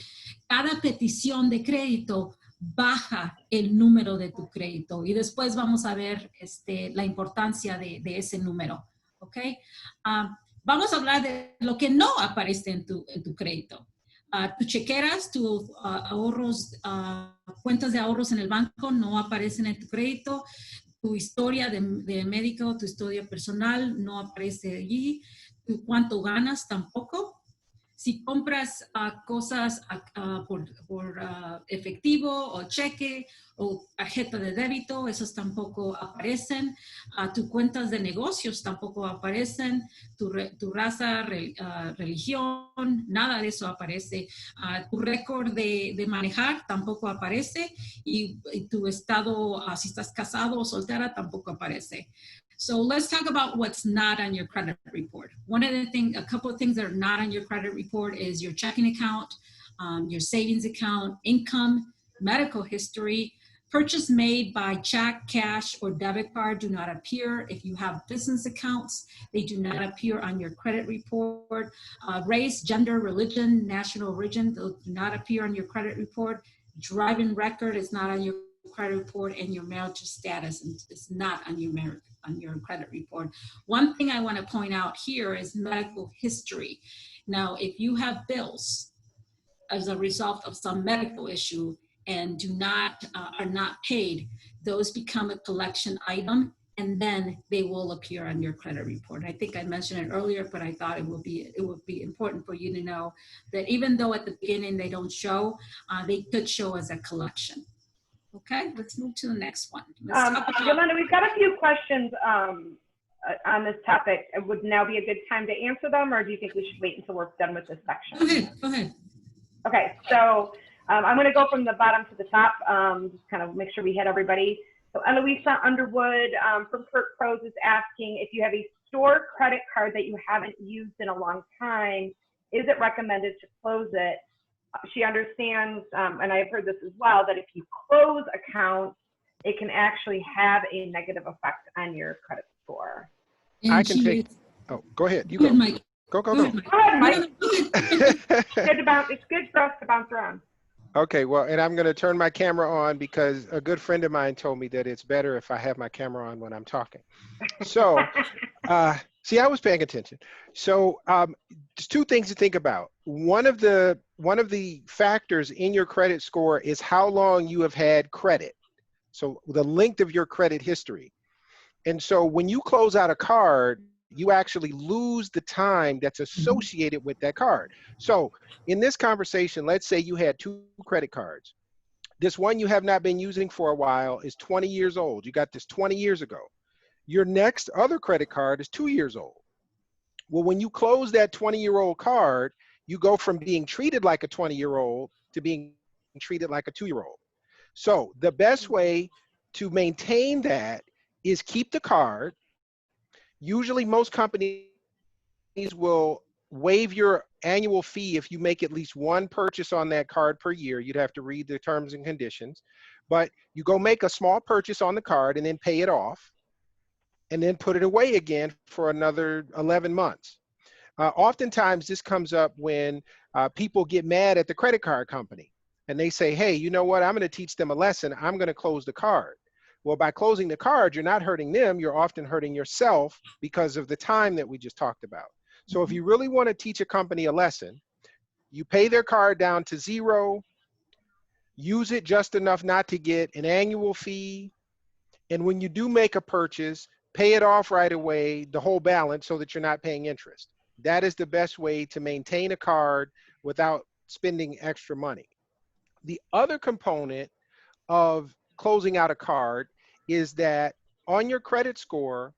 [SPEAKER 4] cada petición de crédito baja el número de tu crédito y después vamos a ver la importancia de ese número. Ok, vamos a hablar de lo que no aparece en tu crédito. Tus chequeras, tus ahorros, cuentas de ahorros en el banco no aparecen en tu crédito. Tu historia de médico, tu historia personal no aparece allí. Cuánto ganas tampoco. Si compras cosas por efectivo o cheque o tarjeta de débito, esos tampoco aparecen. Tus cuentas de negocios tampoco aparecen. Tu raza, religión, nada de eso aparece. Tu récord de manejar tampoco aparece. Y tu estado, si estás casado o soltera, tampoco aparece. So let's talk about what's not on your credit report. A couple of things that are not on your credit report is your checking account, your savings account, income, medical history. Purchase made by check, cash, or debit card do not appear. If you have business accounts, they do not appear on your credit report. Race, gender, religion, national origin, those do not appear on your credit report. Driving record is not on your credit report, and your marital status is not on your credit report. One thing I want to point out here is medical history. Now, if you have bills as a result of some medical issue and are not paid, those become a collection item, and then they will appear on your credit report. I think I mentioned it earlier, but I thought it would be important for you to know that even though at the beginning they don't show, they could show as a collection. Okay, let's move to the next one.
[SPEAKER 1] Yolanda, we've got a few questions on this topic. Would now be a good time to answer them, or do you think we should wait until we're done with this section?
[SPEAKER 4] Go ahead.
[SPEAKER 1] Okay, so I'm going to go from the bottom to the top, just kind of make sure we hit everybody. So Eloisa Underwood from Kirk Pros is asking if you have a store credit card that you haven't used in a long time, is it recommended to close it? She understands, and I've heard this as well, that if you close accounts, it can actually have a negative effect on your credit score.
[SPEAKER 4] And
[SPEAKER 3] I can take, oh, go ahead. You
[SPEAKER 4] go
[SPEAKER 3] go.
[SPEAKER 4] ahead, Mike.
[SPEAKER 3] Go.
[SPEAKER 1] Go ahead, Mike. It's good for us to bounce around.
[SPEAKER 3] Okay, well, and I'm going to turn my camera on because a good friend of mine told me that it's better if I have my camera on when I'm talking. So, see, I was paying attention. So, there's two things to think about. One of the factors in your credit score is how long you have had credit. So, the length of your credit history. And so, when you close out a card, you actually lose the time that's associated with that card. So in this conversation, let's say you had 2 credit cards. This one you have not been using for a while is 20 years old. You got this 20 years ago. Your next other credit card is 2 years old. Well, when you close that 20-year-old card, you go from being treated like a 20-year-old to being treated like a 2-year-old. So the best way to maintain that is keep the card. Usually most companies will waive your annual fee if you make at least one purchase on that card per year. You'd have to read the terms and conditions, but you go make a small purchase on the card and then pay it off and then put it away again for another 11 months. Oftentimes this comes up when people get mad at the credit card company and they say, hey, you know what? I'm going to teach them a lesson. I'm going to close the card. Well, by closing the card, you're not hurting them. You're often hurting yourself because of the time that we just talked about. So if you really want to teach a company a lesson, you pay their card down to 0, use it just enough not to get an annual fee. And when you do make a purchase, pay it off right away, the whole balance, so that you're not paying interest. That is the best way to maintain a card without spending extra money. The other component of closing out a card is that on your credit score,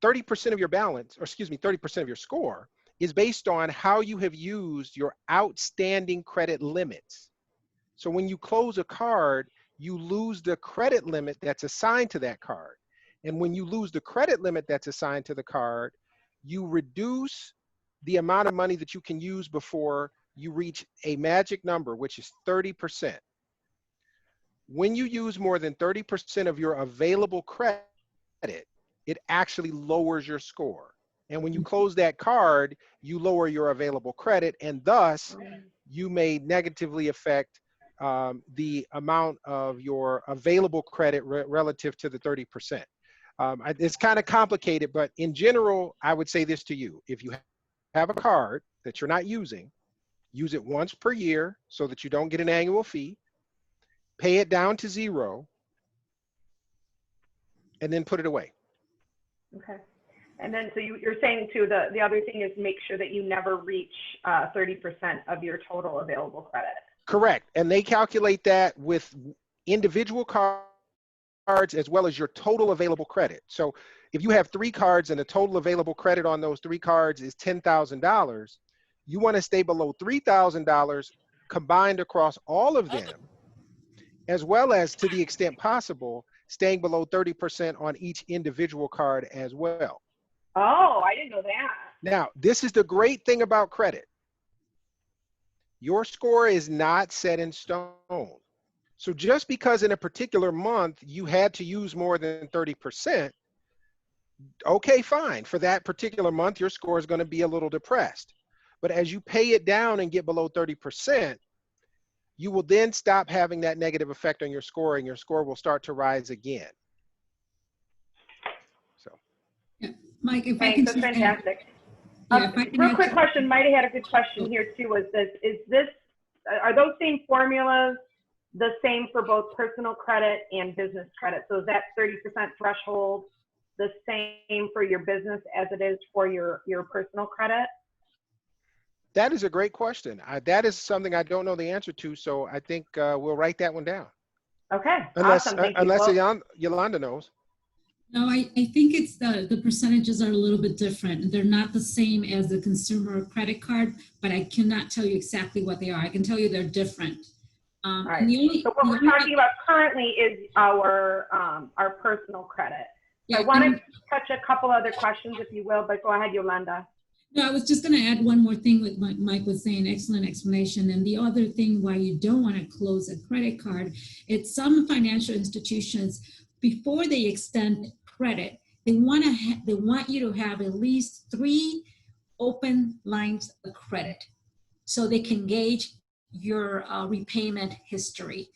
[SPEAKER 3] 30% of your balance, or excuse me, 30% of your score is based on how you have used your outstanding credit limits. So when you close a card, you lose the credit limit that's assigned to that card. And when you lose the credit limit that's assigned to the card, you reduce the amount of money that you can use before you reach a magic number, which is 30%. when you use more than 30% of your available credit, it actually lowers your score. And when you close that card, you lower your available credit, and thus you may negatively affect the amount of your available credit relative to the 30%. It's kind of complicated, but in general, I would say this to you. If you have a card that you're not using, use it once per year so that you don't get an annual fee, pay it down to 0, and then put it away.
[SPEAKER 1] Okay. And then, so you're saying too, the other thing is make sure that you never reach 30% of your total available credit.
[SPEAKER 3] Correct. And they calculate that with individual cards as well as your total available credit. So if you have 3 cards and the total available credit on those 3 cards is $10,000, you want to stay below $3,000 combined across all of them, as well as, to the extent possible, staying below 30% on each individual card as well.
[SPEAKER 1] Oh, I didn't know that.
[SPEAKER 3] Now, this is the great thing about credit. Your score is not set in stone. So just because in a particular month you had to use more than 30%, okay, fine. For that particular month, your score is going to be a little depressed. But as you pay it down and get below 30%, you will then stop having that negative effect on your score, and your score will start to rise again. So,
[SPEAKER 4] yeah. Mike, if I
[SPEAKER 1] Thanks,
[SPEAKER 4] can
[SPEAKER 1] that's
[SPEAKER 4] just add,
[SPEAKER 1] fantastic.
[SPEAKER 4] yeah, if I can
[SPEAKER 1] Real
[SPEAKER 4] add
[SPEAKER 1] quick
[SPEAKER 4] to-
[SPEAKER 1] question, Mighty had a good question here too, was this, are those same formulas the same for both personal credit and business credit? So is that 30% threshold the same for your business as it is for your personal credit?
[SPEAKER 3] that is a great question. That is something I don't know the answer to, so I think we'll write that one down.
[SPEAKER 1] Okay,
[SPEAKER 3] Unless,
[SPEAKER 1] awesome, thank you.
[SPEAKER 3] unless
[SPEAKER 1] Well,
[SPEAKER 3] Yolanda knows.
[SPEAKER 4] No, I think it's the percentages are a little bit different. They're not the same as the consumer credit card, but I cannot tell you exactly what they are. I can tell you they're different.
[SPEAKER 1] all right. So what we're talking about currently is our personal credit.
[SPEAKER 4] Yeah,
[SPEAKER 1] I want to touch a couple other questions, if you will, but go ahead, Yolanda.
[SPEAKER 4] No, I was just going to add one more thing with what Mike was saying. Excellent explanation. And the other thing why you don't want to close a credit card, it's some financial institutions, before they extend credit, they want you to have at least 3 open lines of credit so they can gauge your repayment history.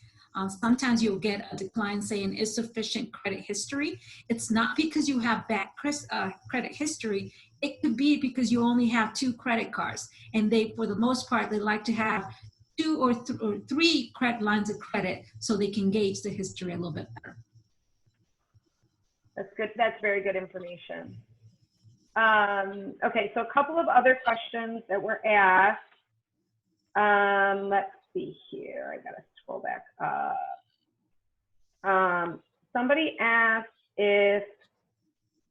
[SPEAKER 4] Sometimes you'll get a decline saying insufficient credit history. It's not because you have bad credit history. It could be because you only have 2 credit cards, and they, for the most part, they like to have 2 or 3 credit lines of credit so they can gauge the history a little bit better.
[SPEAKER 1] That's good. That's very good information. Okay, so a couple of other questions that were asked. Let's see here. I gotta scroll back up. Somebody asked if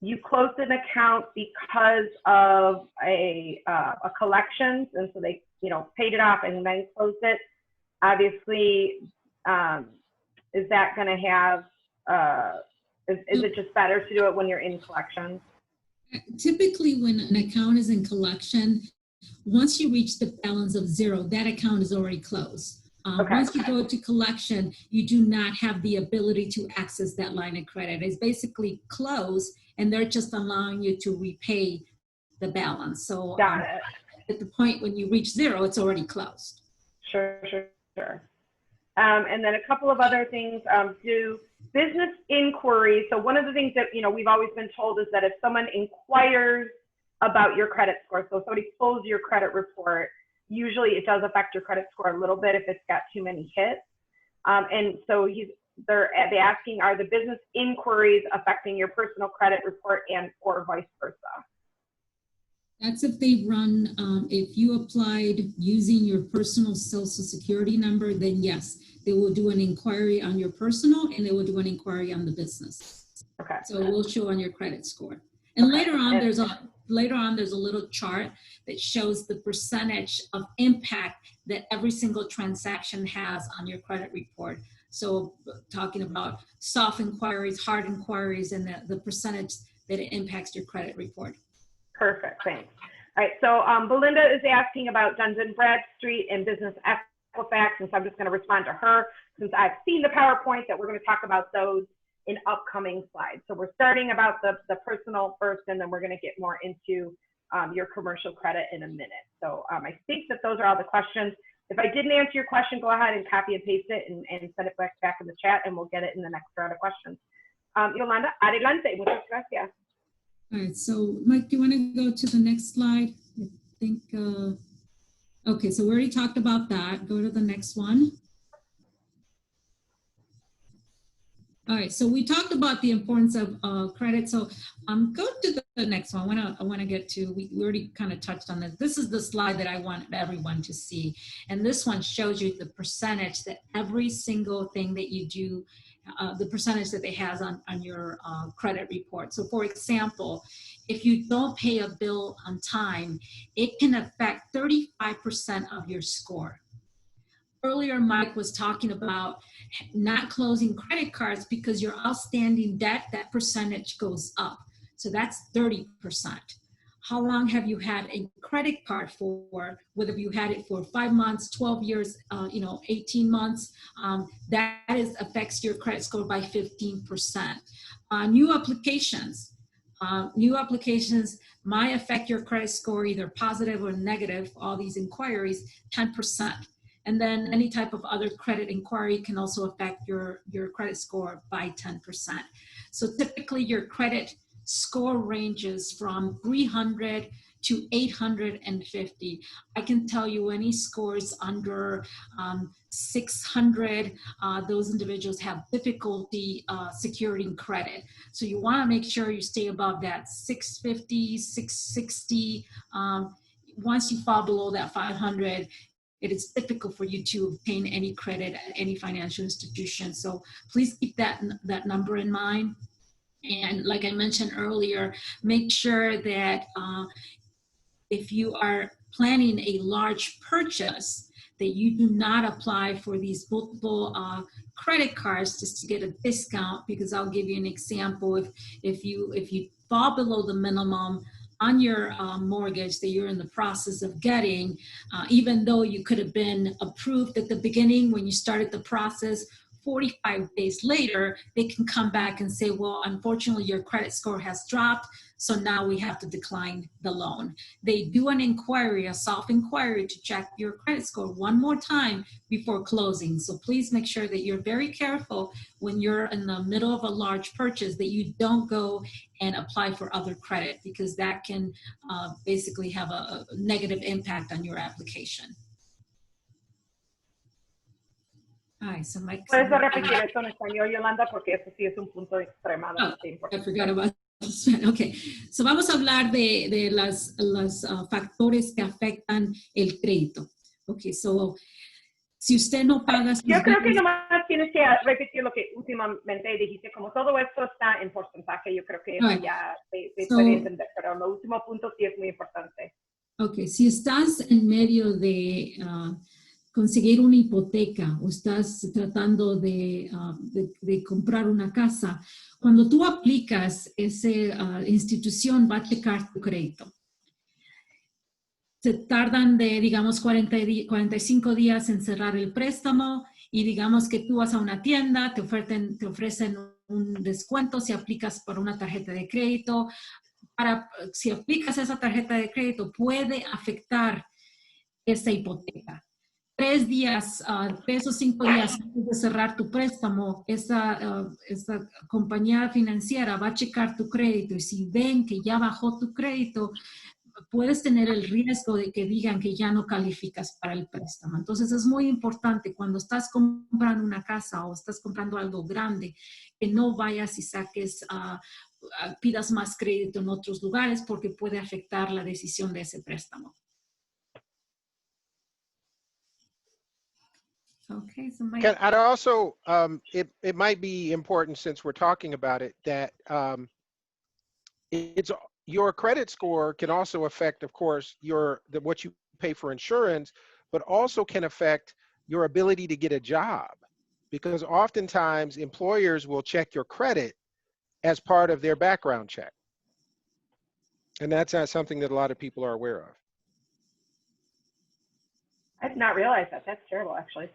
[SPEAKER 1] you closed an account because of a collections, and so they, paid it off and then closed it. Obviously, is that going to have? Is it just better to do it when you're in collections?
[SPEAKER 4] Typically, when an account is in collection, once you reach the balance of 0, that account is already closed.
[SPEAKER 1] Okay.
[SPEAKER 4] Once you go to collection, you do not have the ability to access that line of credit. It's basically closed, and they're just allowing you to repay the balance. So
[SPEAKER 1] Got it.
[SPEAKER 4] At the point when you reach 0, it's already closed.
[SPEAKER 1] Sure. And then a couple of other things. Do business inquiries. So one of the things that we've always been told is that if someone inquires about your credit score, so if somebody pulls your credit report, usually it does affect your credit score a little bit if it's got too many hits. And so they're asking, are the business inquiries affecting your personal credit report and or vice versa?
[SPEAKER 4] That's if they run, if you applied using your personal social security number, then yes, they will do an inquiry on your personal and they will do an inquiry on the business.
[SPEAKER 1] Okay.
[SPEAKER 4] So it will show on your credit score. And later on, there's a little chart that shows the percentage of impact that every single transaction has on your credit report. So talking about soft inquiries, hard inquiries, and the percentage that it impacts your credit report.
[SPEAKER 1] Perfect, thanks. All right, so Belinda is asking about Dun & Bradstreet and business Equifax, and so I'm just going to respond to her since I've seen the PowerPoint that we're going to talk about those in upcoming slides. So we're starting about the personal first, and then we're going to get more into your commercial credit in a minute. So I think that those are all the questions. If I didn't answer your question, go ahead and copy and paste it and send it back in the chat, and we'll get it in the next round of questions. Yolanda, adelante. Muchas gracias.
[SPEAKER 4] All right, so Mike, do you want to go to the next slide? I think, okay, so we already talked about that. Go to the next one. All right, so we talked about the importance of credit. So go to the next one. I want to get to, we already kind of touched on this. This is the slide that I want everyone to see. And this one shows you the percentage that every single thing that you do, the percentage that it has on your credit report. So for example, if you don't pay a bill on time, it can affect 35% of your score. Earlier, Mike was talking about not closing credit cards because your outstanding debt, that percentage goes up. So that's 30%. How long have you had a credit card for? Whether you had it for 5 months, 12 years, 18 months, that affects your credit score by 15%. New applications might affect your credit score either positive or negative, all these inquiries, 10%. And then any type of other credit inquiry can also affect your credit score by 10%. So typically your credit score ranges from 300 to 850. I can tell you any scores under 600, those individuals have difficulty securing credit. So you wanna make sure you stay above that 650, 660. Once you fall below that 500, it is difficult for you to obtain any credit at any financial institution. So please keep that number in mind. And like I mentioned earlier, make sure that if you are planning a large purchase, that you do not apply for these multiple credit cards just to get a discount, because I'll give you an example. If you fall below the minimum on your mortgage that you're in the process of getting, even though you could have been approved at the beginning when you started the process, 45 days later, they can come back and say, well, unfortunately, your credit score has dropped, so now we have to decline the loan. They do an inquiry, a self-inquiry, to check your credit score one more time before closing. So please make sure that you're very careful when you're in the middle of a large purchase, that you don't go and apply for other credit, because that can basically have a negative impact on your application. Hi, so Mike.
[SPEAKER 1] Puedes repetir esto en español, Yolanda, porque eso sí es un punto extremadamente importante.
[SPEAKER 4] I forgot about that. Okay, so vamos a hablar de los factores que afectan el crédito. Okay, so si usted no paga sus
[SPEAKER 1] Yo creo que nomás tienes que repetir lo que últimamente dijiste, como todo esto está en porcentaje, yo creo que eso ya se puede entender, pero el último punto sí es muy importante.
[SPEAKER 4] Okay, si estás en medio de conseguir una hipoteca o estás tratando de comprar una casa, cuando tú aplicas, esa institución va a checar tu crédito. Se tardan digamos, 45 días en cerrar el préstamo, y digamos que tú vas a una tienda, te ofrecen un descuento si aplicas por una tarjeta de crédito. Si aplicas esa tarjeta de crédito, puede afectar esa hipoteca. 3 días, 3 o 5 días antes de cerrar tu préstamo, esa compañía financiera va a checar tu crédito, y si ven que ya bajó tu crédito, puedes tener el riesgo de que digan que ya no calificas para el préstamo. Entonces es muy importante cuando estás comprando una casa o estás comprando algo grande, que no vayas y saques, pidas más crédito en otros lugares, porque puede afectar la decisión de ese préstamo. Okay, so Mike.
[SPEAKER 3] I'd also, it might be important, since we're talking about it, that your credit score can also affect, of course, what you pay for insurance, but also can affect your ability to get a job, because oftentimes employers will check your credit as part of their background check. And that's not something that a lot of people are aware of.
[SPEAKER 1] I did not realize that. That's terrible, actually.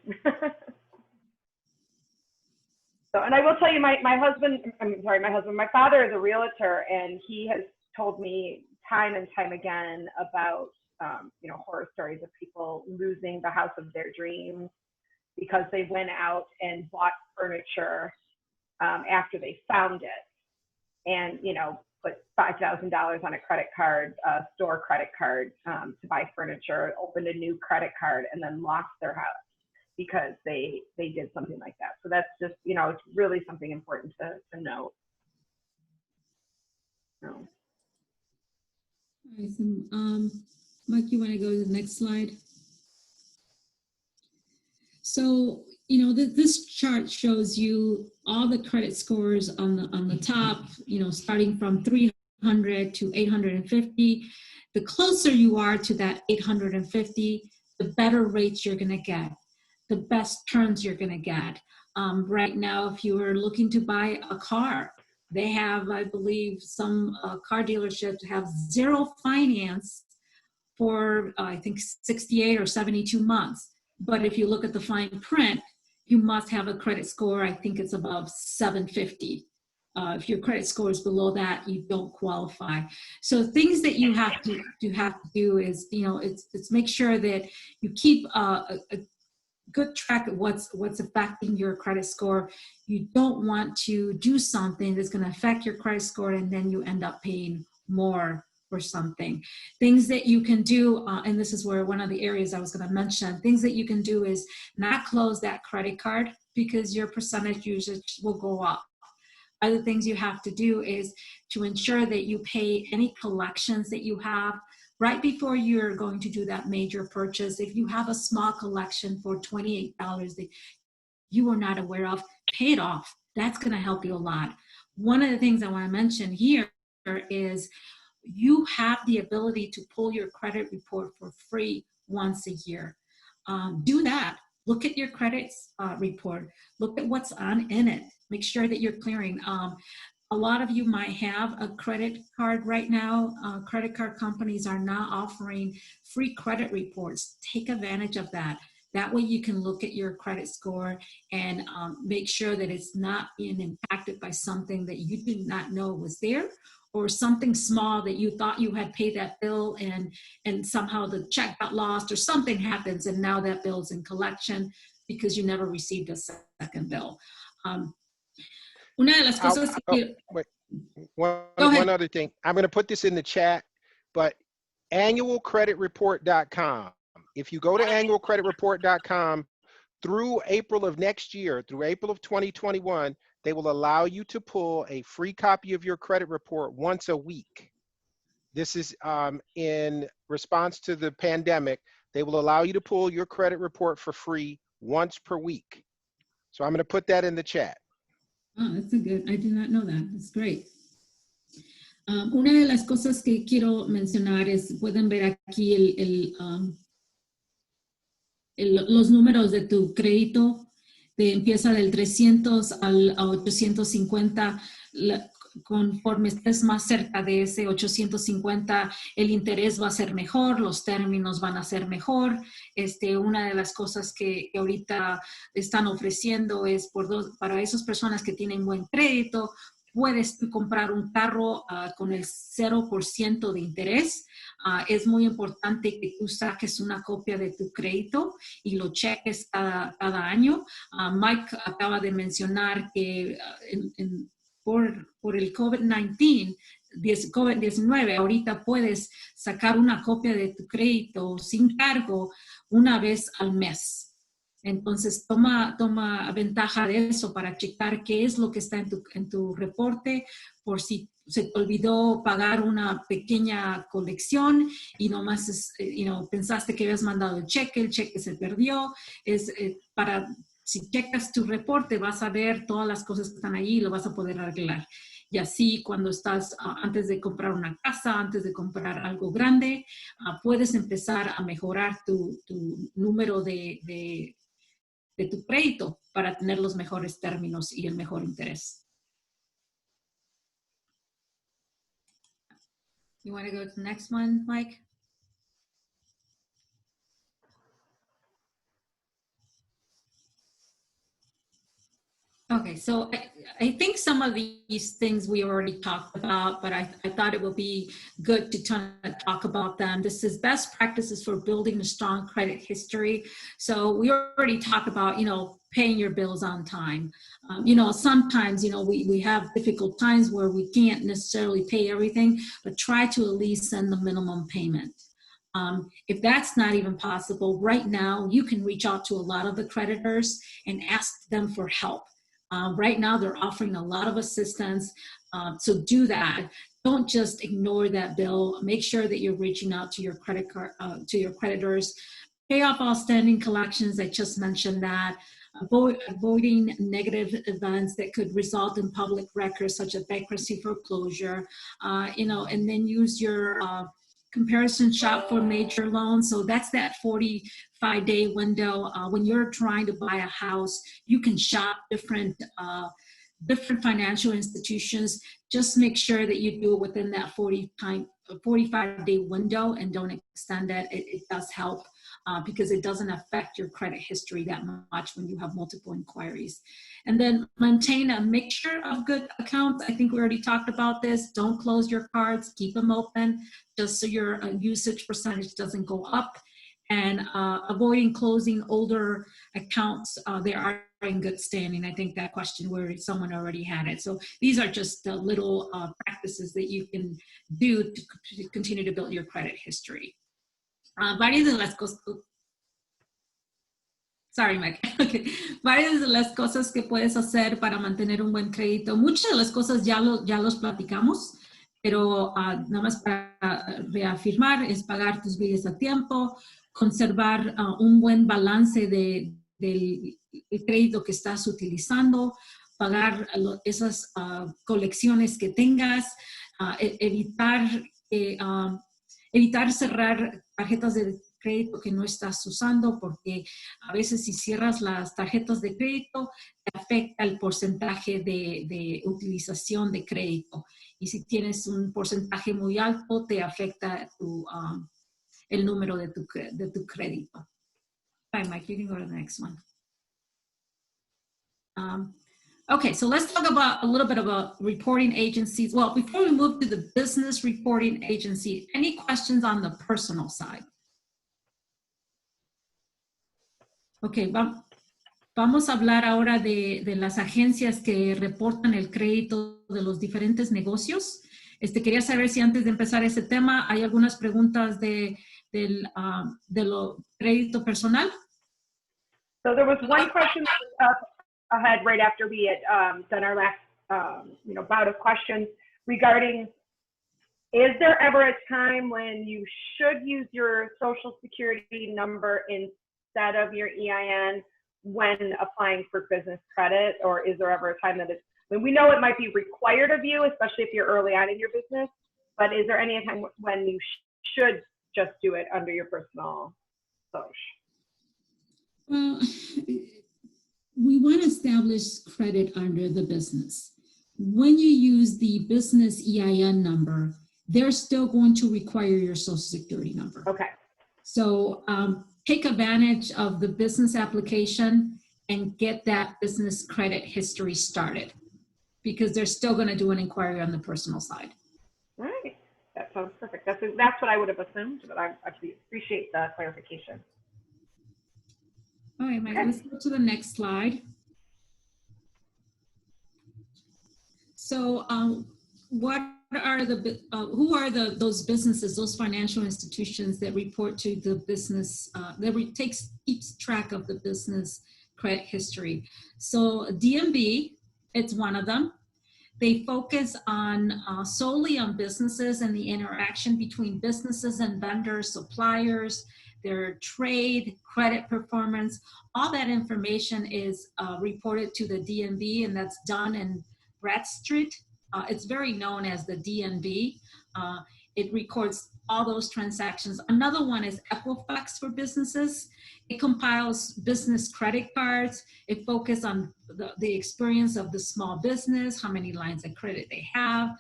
[SPEAKER 1] So, and I will tell you, my father is a realtor, and he has told me time and time again about, you know, horror stories of people losing the house of their dreams because they went out and bought furniture after they found it, and, you know, put $5,000 on a credit card, store credit card, to buy furniture, opened a new credit card, and then lost their house because they did something like that. So that's just, you know, it's really something important to note. So.
[SPEAKER 4] Awesome. Mike, you want to go to the next slide? So, you know, this chart shows you all the credit scores on the top, you know, starting from 300 to 850. The closer you are to that 850, the better rates you're going to get, the best terms you're going to get. Right now, if you are looking to buy a car, they have, I believe, some car dealerships have zero finance for, I think, 68 or 72 months. But if you look at the fine print, you must have a credit score, I think it's above 750. If your credit score is below that, you don't qualify. So things that you have to do is, you know, it's make sure that you keep a good track of what's affecting your credit score. You don't want to do something that's going to affect your credit score and then you end up paying more for something. Things that you can do, and this is where one of the areas I was going to mention, things that you can do is not close that credit card because your percentage usage will go up. Other things you have to do is to ensure that you pay any collections that you have right before you're going to do that major purchase. If you have a small collection for $28 that you are not aware of, pay it off. That's going to help you a lot. One of the things I want to mention here is you have the ability to pull your credit report for free once a year. Do that. Look at your credit report. Look at what's in it. Make sure that you're clearing. A lot of you might have a credit card right now. Credit card companies are now offering free credit reports. Take advantage of that. That way you can look at your credit score and make sure that it's not being impacted by something that you did not know was there, or something small that you thought you had paid that bill and somehow the check got lost or something happens and now that bill's in collection because you never received a second bill. Una de las cosas que...
[SPEAKER 3] Wait, one other thing. I'm going to put this in the chat, but annualcreditreport.com. If you go to annualcreditreport.com, through April of next year, through April of 2021, they will allow you to pull a free copy of your credit report once a week. This is in response to the pandemic. They will allow you to pull your credit report for free once per week. So I'm going to put that in the chat.
[SPEAKER 4] Oh, that's a good, I did not know that. That's great. Una de las cosas que quiero mencionar es, pueden ver aquí los números de tu crédito, empieza del 300 a 850, conforme estés más cerca de ese 850, el interés va a ser mejor, los términos van a ser mejor. Una de las cosas que ahorita están ofreciendo es para esas personas que tienen buen crédito, puedes comprar un carro con el 0% de interés. Es muy importante que tú saques una copia de tu crédito y lo cheques cada año. Mike acaba de mencionar que por el COVID-19, ahorita puedes sacar una copia de tu crédito sin cargo una vez al mes. Entonces, toma ventaja de eso para checar qué es lo que está en tu reporte, por si se te olvidó pagar una pequeña colección y nomás pensaste que habías mandado el cheque se perdió. Si checas tu reporte, vas a ver todas las cosas que están ahí y lo vas a poder arreglar. Y así, cuando estás, antes de comprar una casa, antes de comprar algo grande, puedes empezar a mejorar tu número de tu crédito para tener los mejores términos y el mejor interés. You want to go to the next one, Mike? Okay, so I think some of these things we already talked about, but I thought it would be good to talk about them. This is best practices for building a strong credit history. So we already talked about, paying your bills on time. Sometimes, we have difficult times where we can't necessarily pay everything, but try to at least send the minimum payment. If that's not even possible, right now, you can reach out to a lot of the creditors and ask them for help. Right now, they're offering a lot of assistance. So do that. Don't just ignore that bill. Make sure that you're reaching out to your credit card, to your creditors. Pay off outstanding collections. I just mentioned that. Avoiding negative events that could result in public records, such as bankruptcy, foreclosure. And then use your comparison shop for major loans. So that's that 45-day window. When you're trying to buy a house, you can shop different financial institutions. Just make sure that you do it within that 45-day window and don't extend it. It does help because it doesn't affect your credit history that much when you have multiple inquiries. And then maintain a mixture of good accounts. I think we already talked about this. Don't close your cards, keep them open just so your usage percentage doesn't go up. And avoiding closing older accounts, they are in good standing. I think that question where someone already had it. So these are just the little practices that you can do to continue to build your credit history. Varias de las cosas, sorry, Mike. Okay. Varias de las cosas que puedes hacer para mantener un buen crédito. Muchas de las cosas ya los platicamos, pero nada más para reafirmar es pagar tus biles a tiempo, conservar un buen balance del crédito que estás utilizando, pagar esas colecciones que tengas, evitar cerrar tarjetas de crédito que no estás usando, porque a veces si cierras las tarjetas de crédito, te afecta el porcentaje de utilización de crédito. Y si tienes un porcentaje muy alto, te afecta el número de tu crédito. Hi, Mike, you can go to the next one. Okay, so let's talk about a little bit about reporting agencies. Well, before we move to the business reporting agency, any questions on the personal side? Okay, vamos a hablar ahora de las agencias que reportan el crédito de los diferentes negocios. Quería saber si antes de empezar ese tema hay algunas preguntas de lo crédito personal.
[SPEAKER 1] So there was one question up ahead right after we had done our last bout of questions regarding, is there ever a time when you should use your social security number instead of your EIN when applying for business credit? Or is there ever a time that we know it might be required of you, especially if you're early on in your business, but is there any time when you should just do it under your personal social?
[SPEAKER 4] Well, we want to establish credit under the business. When you use the business EIN number, they're still going to require your social security number.
[SPEAKER 1] Okay.
[SPEAKER 4] So take advantage of the business application and get that business credit history started, because they're still going to do an inquiry on the personal side.
[SPEAKER 1] All right. That sounds perfect. That's what I would have assumed, but I actually appreciate the clarification.
[SPEAKER 4] All right, Mike, let's go to the next slide. So what are who are those businesses, those financial institutions that report to the business, keeps track of the business credit history? So DMB, it's one of them. They focus on solely on businesses and the interaction between businesses and vendors, suppliers, their trade, credit performance. All that information is reported to the DMB, and that's done in Bradstreet. It's very known as the DMB. It records all those transactions. Another one is Equifax for businesses. It compiles business credit cards. It focuses on the experience of the small business, how many lines of credit they have.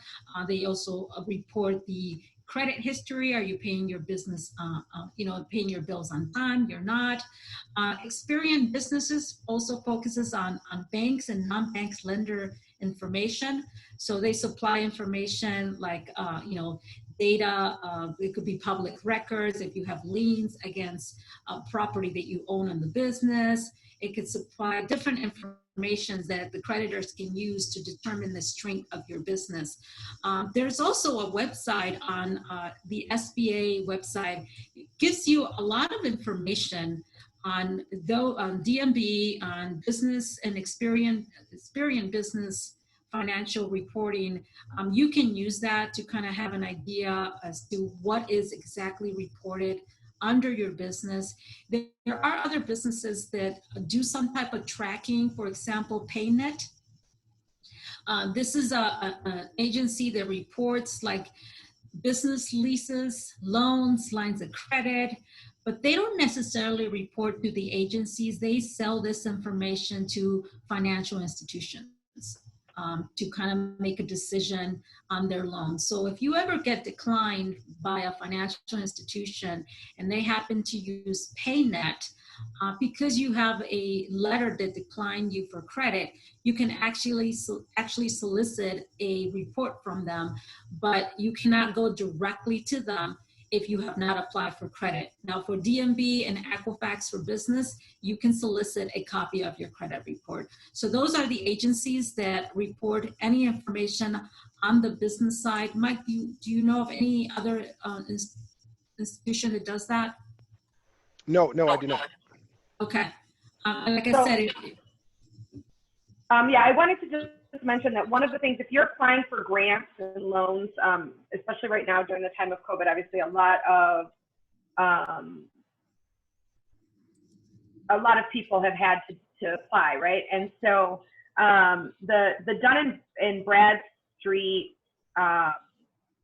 [SPEAKER 4] They also report the credit history. Are you paying your business, paying your bills on time? You're not. Experian Businesses also focuses on banks and non-banks lender information. So they supply information like, data. It could be public records if you have liens against property that you own on the business. It could supply different information that the creditors can use to determine the strength of your business. There's also a website on the SBA website. It gives you a lot of information on DMB, on business and Experian business financial reporting. You can use that to kind of have an idea as to what is exactly reported under your business. There are other businesses that do some type of tracking, for example, PayNet. This is an agency that reports like business leases, loans, lines of credit, but they don't necessarily report to the agencies. They sell this information to financial institutions to kind of make a decision on their loans. So if you ever get declined by a financial institution and they happen to use PayNet, because you have a letter that declined you for credit, you can actually solicit a report from them, but you cannot go directly to them if you have not applied for credit. Now for DMB and Equifax for Business, you can solicit a copy of your credit report. So those are the agencies that report any information on the business side. Mike, do you know of any other institution that does that?
[SPEAKER 3] No, I do not.
[SPEAKER 4] Okay. Like I said,
[SPEAKER 1] I wanted to just mention that one of the things, if you're applying for grants and loans, especially right now during the time of COVID, obviously a lot of people have had to apply, right? And so the Dun and Bradstreet,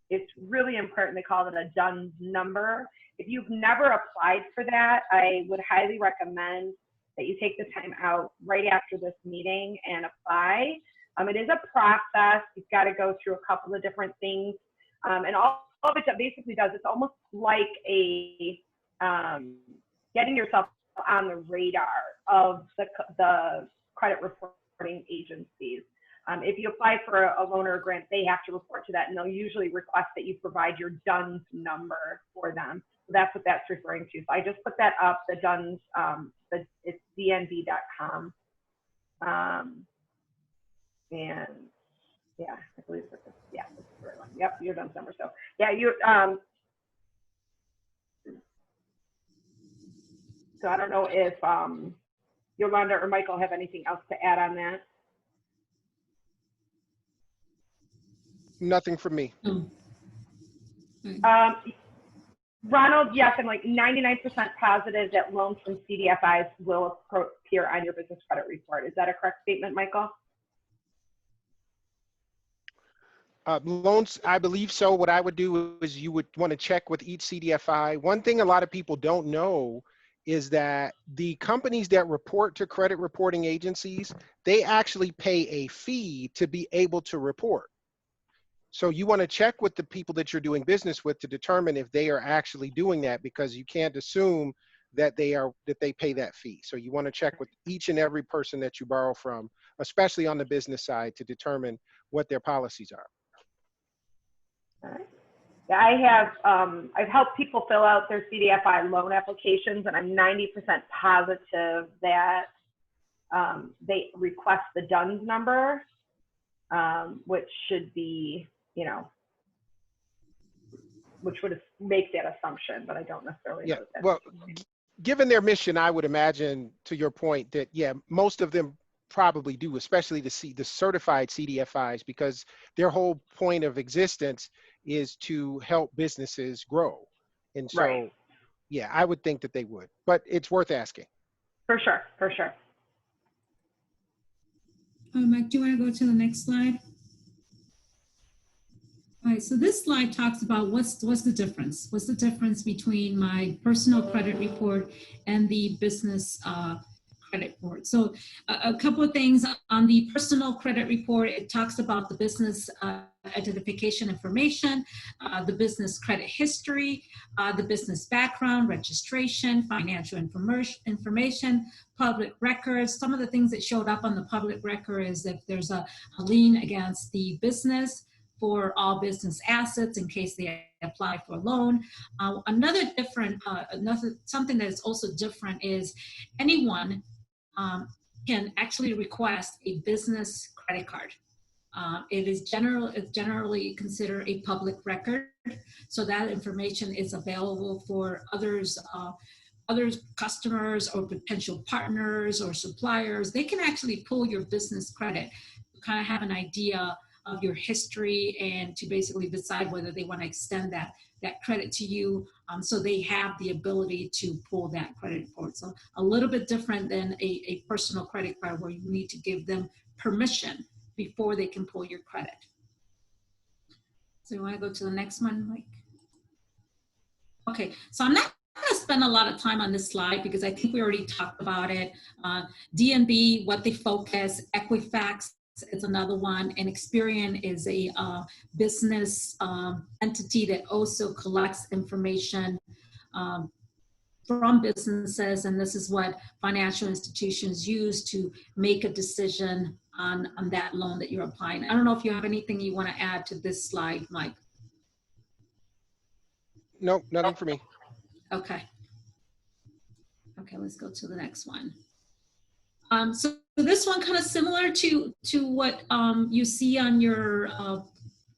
[SPEAKER 1] it's really important. They call it a DUNS number. If you've never applied for that, I would highly recommend that you take the time out right after this meeting and apply. It is a process. You've got to go through a couple of different things. And all of it basically does, it's almost like a getting yourself on the radar of the credit reporting agencies. If you apply for a loan or a grant, they have to report to that, and they'll usually request that you provide your DUNS number for them. So that's what that's referring to. So I just put that up, the DUNS, it's dnb.com. And yeah, I believe that's, yeah, that's the right one. Yep, your DUNS number. So yeah, so I don't know if Yolanda or Michael have anything else to add on that.
[SPEAKER 3] Nothing from me.
[SPEAKER 1] Ronald, yes, I'm like 99% positive that loans from CDFIs will appear on your business credit report. Is that a correct statement, Michael?
[SPEAKER 3] Loans, I believe so. What I would do is you would want to check with each CDFI. One thing a lot of people don't know is that the companies that report to credit reporting agencies, they actually pay a fee to be able to report. So you want to check with the people that you're doing business with to determine if they are actually doing that, because you can't assume that they pay that fee. So you want to check with each and every person that you borrow from, especially on the business side, to determine what their policies are.
[SPEAKER 1] All right. Yeah, I have, I've helped people fill out their CDFI loan applications, and I'm 90% positive that they request the DUNS number, which should be, you know, which would make that assumption, but I don't necessarily know that.
[SPEAKER 3] Well, given their mission, I would imagine, to your point, that, yeah, most of them probably do, especially the certified CDFIs, because their whole point of existence is to help businesses grow. And so, right. Yeah, I would think that they would, but it's worth asking.
[SPEAKER 1] For sure, for sure.
[SPEAKER 4] Mike, do you want to go to the next slide? All right, so this slide talks about what's the difference? What's the difference between my personal credit report and the business credit report? So a couple of things on the personal credit report. It talks about the business identification information, the business credit history, the business background, registration, financial information, public records. Some of the things that showed up on the public record is if there's a lien against the business for all business assets in case they apply for a loan. Something that is also different is anyone can actually request a business credit card. It's generally considered a public record, so that information is available for others, other customers or potential partners or suppliers. They can actually pull your business credit to kind of have an idea of your history and to basically decide whether they want to extend that credit to you. So they have the ability to pull that credit report. So a little bit different than a personal credit card where you need to give them permission before they can pull your credit. So you want to go to the next one, Mike? Okay, so I'm not going to spend a lot of time on this slide because I think we already talked about it. DNB, what they focus, Equifax is another one, and Experian is a business entity that also collects information from businesses, and this is what financial institutions use to make a decision on that loan that you're applying. I don't know if you have anything you want to add to this slide, Mike.
[SPEAKER 3] No, nothing for me.
[SPEAKER 4] Okay. Okay, let's go to the next one. So this one kind of similar to what you see on your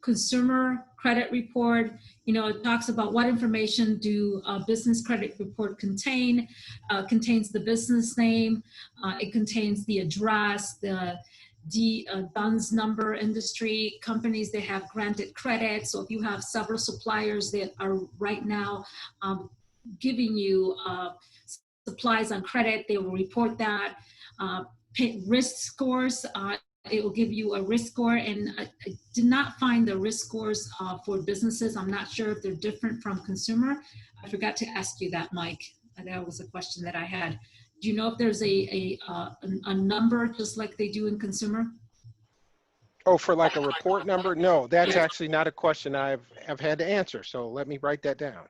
[SPEAKER 4] consumer credit report. You know, it talks about what information do a business credit report contain. Contains the business name, it contains the address, the DUNS number, industry, companies that have granted credit. So if you have several suppliers that are right now giving you supplies on credit, they will report that. Risk scores, it will give you a risk score, and I did not find the risk scores for businesses. I'm not sure if they're different from consumer. I forgot to ask you that, Mike. That was a question that I had. Do you know if there's a number just like they do in consumer?
[SPEAKER 3] Oh, for like a report number? No, that's actually not a question I've had to answer. So let me write that down.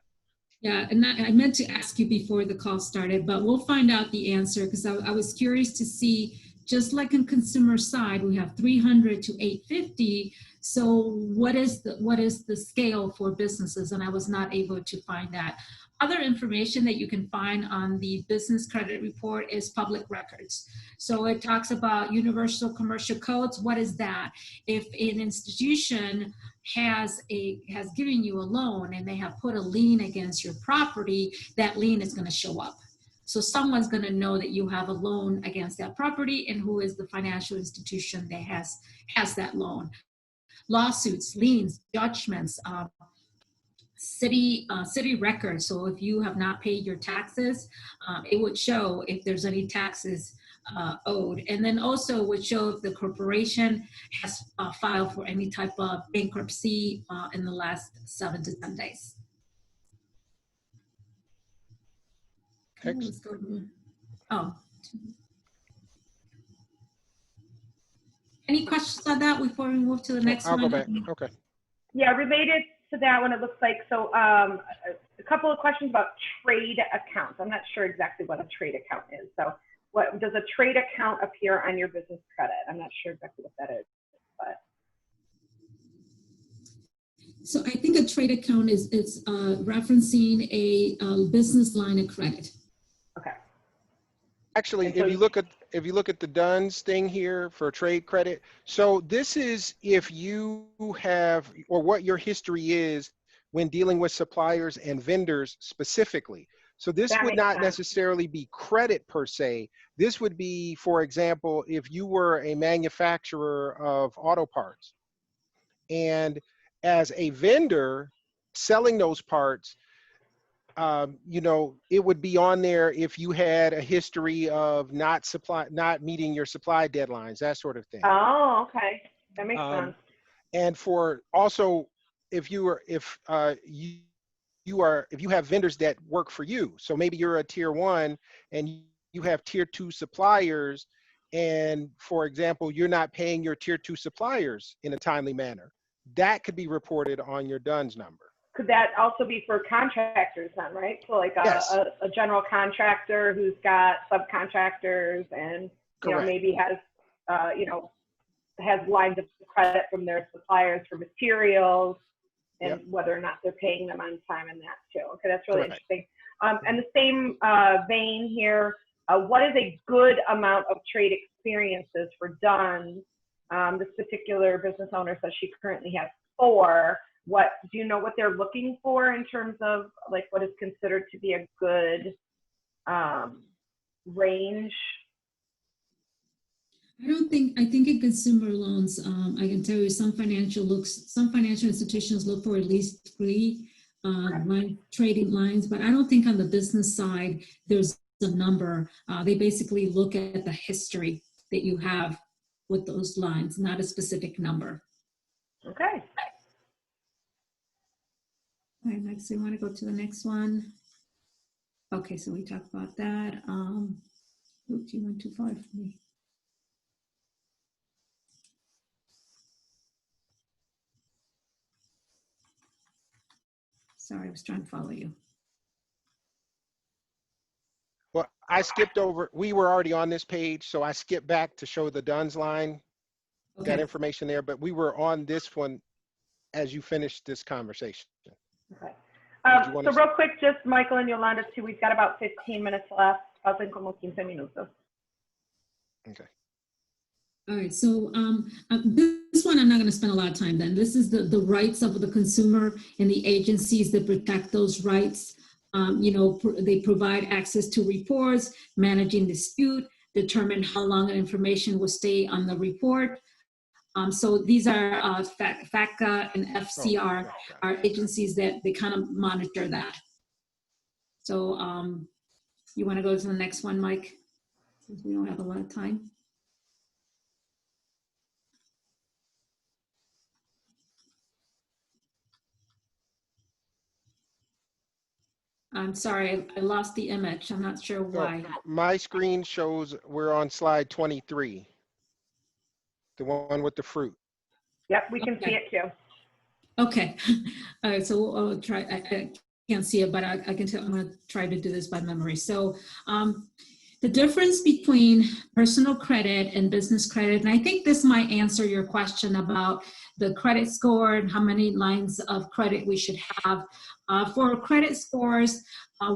[SPEAKER 4] Yeah, and I meant to ask you before the call started, but we'll find out the answer because I was curious to see, just like in consumer side, we have 300 to 850. So what is the scale for businesses? And I was not able to find that. Other information that you can find on the business credit report is public records. So it talks about universal commercial codes. What is that? If an institution has given you a loan and they have put a lien against your property, that lien is going to show up. So someone's going to know that you have a loan against that property and who is the financial institution that has that loan. Lawsuits, liens, judgments, city records. So if you have not paid your taxes, it would show if there's any taxes owed, and then also would show if the corporation has filed for any type of bankruptcy in the last 7 to 10 days. Okay, let's go to, any questions on that before we move to the next one?
[SPEAKER 3] I'll go back. Okay.
[SPEAKER 1] Yeah, related to that one, it looks like, so a couple of questions about trade accounts. I'm not sure exactly what a trade account is. So what does a trade account appear on your business credit? I'm not sure exactly what that is, but.
[SPEAKER 4] So I think a trade account is referencing a business line of credit.
[SPEAKER 1] Okay.
[SPEAKER 3] Actually, if you look at the DUNS thing here for trade credit, so this is if you have, or what your history is when dealing with suppliers and vendors specifically. So this would not necessarily be credit per se. This would be, for example, if you were a manufacturer of auto parts and as a vendor selling those parts, you know, it would be on there if you had a history of not meeting your supply deadlines, that sort of thing.
[SPEAKER 1] Oh, okay, that makes sense.
[SPEAKER 3] And for also, if you have vendors that work for you, so maybe you're a tier 1 and you have tier 2 suppliers, and for example, you're not paying your tier 2 suppliers in a timely manner, that could be reported on your DUNS number.
[SPEAKER 1] Could that also be for contractors then, right? So like
[SPEAKER 3] Yes.
[SPEAKER 1] a general contractor who's got subcontractors and, you know,
[SPEAKER 3] Correct.
[SPEAKER 1] maybe has, you know, has lines of credit from their suppliers for materials and
[SPEAKER 3] Yep.
[SPEAKER 1] whether or not they're paying them on time and that too. Okay, that's really
[SPEAKER 3] Correct.
[SPEAKER 1] interesting. And the same vein here, what is a good amount of trade experiences for DUNS? This particular business owner says she currently has 4. What do you know what they're looking for in terms of like what is considered to be a good range?
[SPEAKER 4] I think in consumer loans, I can tell you some financial institutions look for at least 3 trading lines, but I don't think on the business side, there's a number. They basically look at the history that you have with those lines, not a specific number.
[SPEAKER 1] Okay.
[SPEAKER 4] All right, next, we want to go to the next one. Okay, so we talked about that. Oops, you went too far for me. Sorry, I was trying to follow you.
[SPEAKER 3] Well, I skipped over, we were already on this page, so I skipped back to show the DUNS line, that
[SPEAKER 4] Okay.
[SPEAKER 3] information there, but we were on this one as you finished this conversation.
[SPEAKER 1] Okay.
[SPEAKER 3] Did you want
[SPEAKER 1] So
[SPEAKER 3] to-
[SPEAKER 1] real quick, just Michael and Yolanda too, we've got about 15 minutes left. Faltan como 15 minutos.
[SPEAKER 3] Okay.
[SPEAKER 4] All right, so this one I'm not going to spend a lot of time then. This is the rights of the consumer and the agencies that protect those rights. You know, they provide access to reports, managing dispute, determine how long an information will stay on the report. So these are FATCA and FCR are agencies that they kind of monitor that. So you want to go to the next one, Mike? Since we don't have a lot of time. I'm sorry, I lost the image. I'm not sure why.
[SPEAKER 3] My screen shows we're on slide 23, the one with the fruit.
[SPEAKER 1] Yep, we can see it too.
[SPEAKER 4] Okay. All right, so I'll try. I can't see it, but I can tell. I'm going to try to do this by memory. So the difference between personal credit and business credit, and I think this might answer your question about the credit score and how many lines of credit we should have. For credit scores,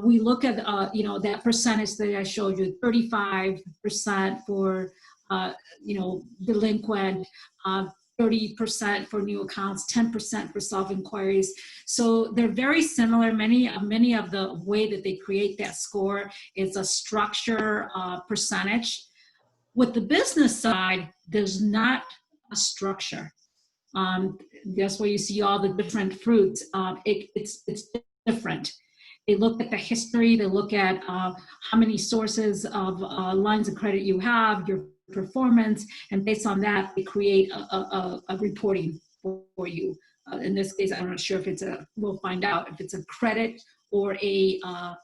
[SPEAKER 4] we look at, you know, that percentage that I showed you, 35% for, you know, delinquent, 30% for new accounts, 10% for self-inquiries. So they're very similar. Many of the way that they create that score is a structure percentage. With the business side, there's not a structure. That's where you see all the different fruits. It's different. They look at the history, they look at how many sources of lines of credit you have, your performance, and based on that, they create a reporting for you. In this case, I'm not sure if it's we'll find out if it's a credit or a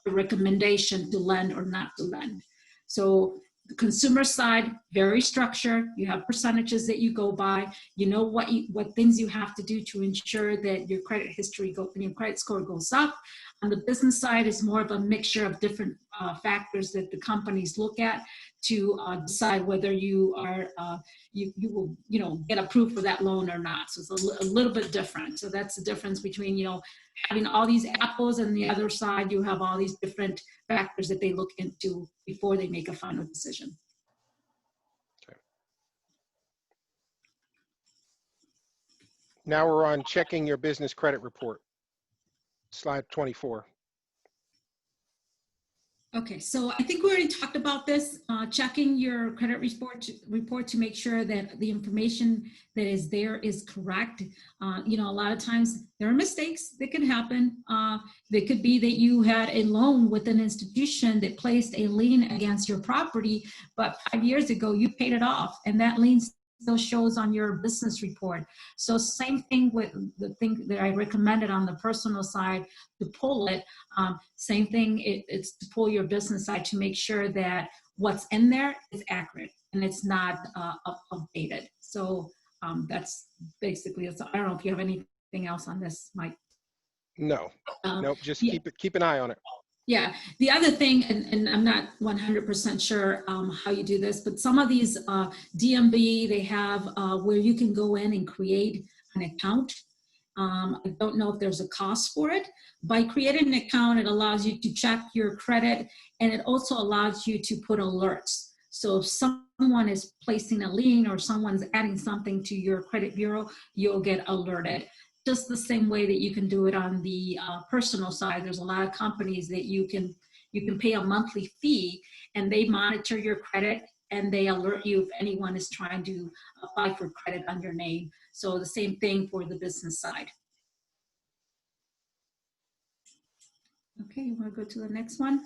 [SPEAKER 4] recommendation to lend or not to lend. So the consumer side, very structured. You have percentages that you go by. You know what things you have to do to ensure that your credit history and your credit score goes up. On the business side, is more of a mixture of different factors that the companies look at to decide whether you are you will, you know, get approved for that loan or not. So it's a little bit different. So that's the difference between, you know, having all these apples, and the other side you have all these different factors that they look into before they make a final decision.
[SPEAKER 3] Okay. Now we're on checking your business credit report. Slide 24.
[SPEAKER 4] Okay, so I think we already talked about this, checking your credit report to make sure that the information that is there is correct. You know, a lot of times there are mistakes that can happen. It could be that you had a loan with an institution that placed a lien against your property, but 5 years ago you paid it off, and that lien still shows on your business report. So same thing with the thing that I recommended on the personal side to pull it. Same thing, it's to pull your business side to make sure that what's in there is accurate and it's not updated. So That's basically it. So I don't know if you have anything else on this, Mike.
[SPEAKER 3] No, nope, just
[SPEAKER 4] Yeah.
[SPEAKER 3] keep an eye on it.
[SPEAKER 4] Yeah, the other thing, and I'm not 100% sure how you do this, but some of these DMB, they have where you can go in and create an account. I don't know if there's a cost for it. By creating an account, it allows you to check your credit, and it also allows you to put alerts. So if someone is placing a lien or someone's adding something to your credit bureau, you'll get alerted. Just the same way that you can do it on the personal side. There's a lot of companies that you can pay a monthly fee, and they monitor your credit, and they alert you if anyone is trying to apply for credit on your name. So the same thing for the business side. Okay, you want to go to the next one?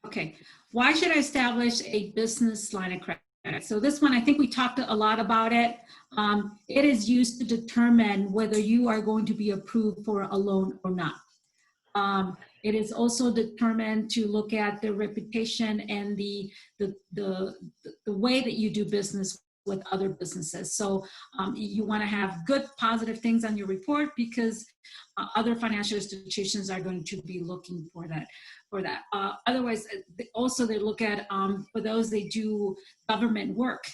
[SPEAKER 4] Okay, why should I establish a business line of credit? So this one, I think we talked a lot about it. It is used to determine whether you are going to be approved for a loan or not. It is also determined to look at the reputation and the way that you do business with other businesses. So you want to have good, positive things on your report, because other financial institutions are going to be looking for that. Otherwise, also they look at, for those they do government work,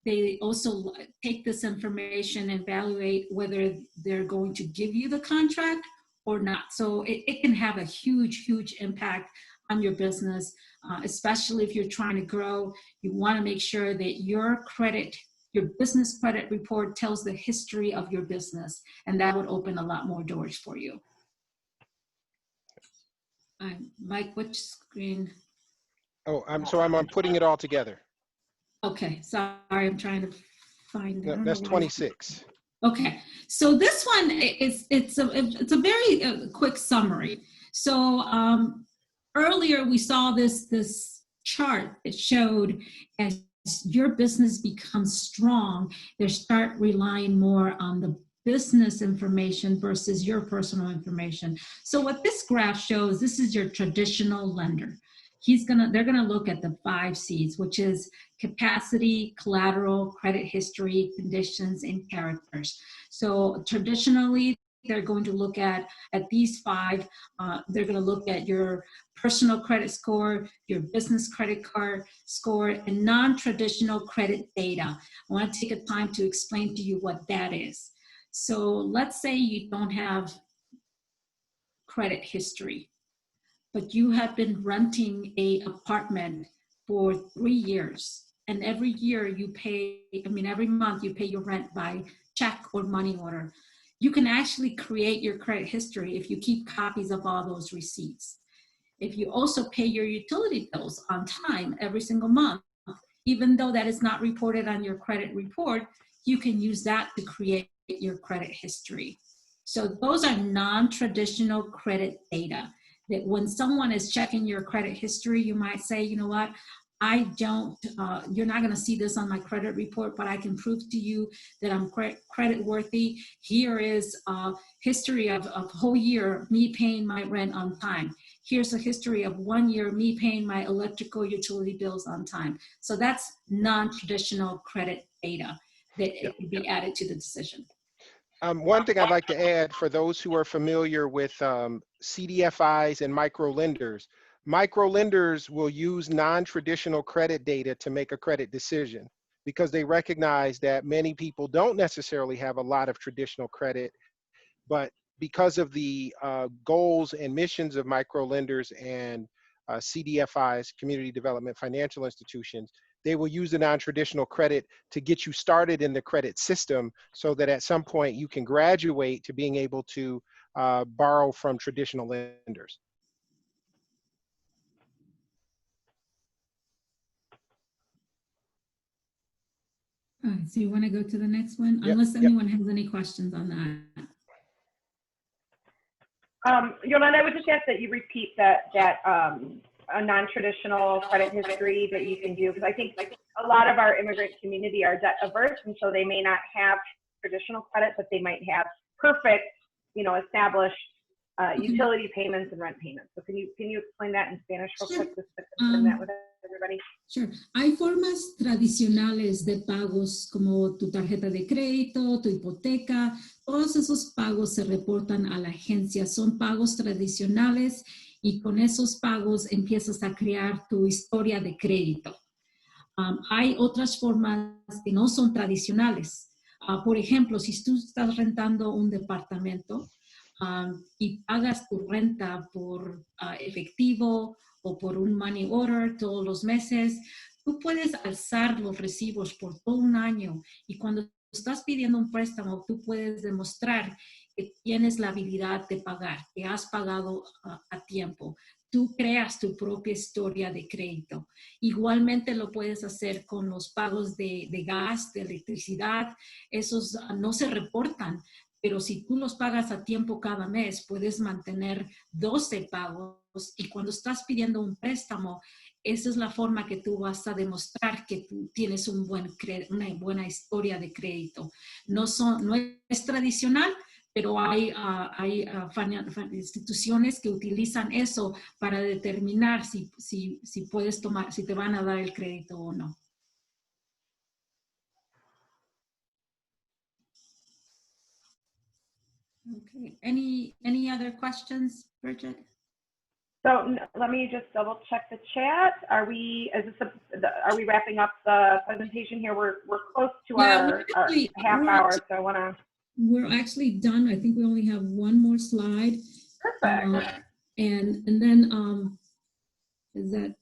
[SPEAKER 4] they also take this information and evaluate whether they're going to give you the contract or not. So it can have a huge, huge impact on your business, especially if you're trying to grow. You want to make sure that your business credit report tells the history of your business, and that would open a lot more doors for you. Mike, which screen?
[SPEAKER 3] Oh, I'm putting it all together.
[SPEAKER 4] Okay, sorry, I'm trying to find it.
[SPEAKER 3] That's 26.
[SPEAKER 4] Okay, so this one it's a very quick summary. So earlier we saw this chart that showed as your business becomes strong, they start relying more on the business information versus your personal information. So what this graph shows, this is your traditional lender. They're gonna look at the 5 C's, which is capacity, collateral, credit history, conditions, and characters. So traditionally, they're going to look at these 5. They're going to look at your personal credit score, your business credit card score, and non-traditional credit data. I want to take a time to explain to you what that is. So let's say you don't have credit history, but you have been renting an apartment for 3 years. And every year you pay, every month you pay your rent by check or money order. You can actually create your credit history if you keep copies of all those receipts. If you also pay your utility bills on time every single month, even though that is not reported on your credit report, you can use that to create your credit history. So those are non-traditional credit data that when someone is checking your credit history, you might say, you know what, you're not going to see this on my credit report, but I can prove to you that I'm credit worthy. Here is a history of a whole year, me paying my rent on time. Here's a history of 1 year, me paying my electrical utility bills on time. So that's non-traditional credit data that it would be added to the decision.
[SPEAKER 3] One thing I'd like to add for those who are familiar with CDFIs and micro lenders will use non-traditional credit data to make a credit decision because they recognize that many people don't necessarily have a lot of traditional credit, but because of the goals and missions of micro lenders and CDFIs, community development financial institutions, they will use the non-traditional credit to get you started in the credit system so that at some point you can graduate to being able to borrow from traditional lenders.
[SPEAKER 4] All right, so you want to go to the next one?
[SPEAKER 3] Yep,
[SPEAKER 4] Unless anyone has any questions on that.
[SPEAKER 1] Yolanda, I would just ask that you repeat that a non-traditional credit history that you can do, because I think a lot of our immigrant community are debt averse, and so they may not have traditional credit, but they might have perfect, established utility payments and rent payments. So can you explain that in Spanish real
[SPEAKER 4] Sure.
[SPEAKER 1] quick, just to confirm that with everybody?
[SPEAKER 4] Sure. Hay formas tradicionales de pagos como tu tarjeta de crédito, tu hipoteca. Todos esos pagos se reportan a la agencia. Son pagos tradicionales y con esos pagos empiezas a crear tu historia de crédito. Hay otras formas que no son tradicionales. Por ejemplo, si tú estás rentando un departamento y pagas tu renta por efectivo o por un money order todos los meses, tú puedes alzar los recibos por todo un año y cuando estás pidiendo un préstamo, tú puedes demostrar que tienes la habilidad de pagar, que has pagado a tiempo. Tú creas tu propia historia de crédito. Igualmente lo puedes hacer con los pagos de gas, de electricidad. Esos no se reportan, pero si tú los pagas a tiempo cada mes, puedes mantener 12 pagos y cuando estás pidiendo un préstamo, esa es la forma que tú vas a demostrar que tú tienes una buena historia de crédito. No es tradicional, pero hay instituciones que utilizan eso para determinar si puedes tomar, si te van a dar el crédito o no. Okay. Any other questions, Bridget?
[SPEAKER 1] So let me just double check the chat. Are we wrapping up the presentation here? We're close to our half hour, so I want to.
[SPEAKER 4] We're actually done. I think we only have one more slide.
[SPEAKER 1] Perfect.
[SPEAKER 4] And then is that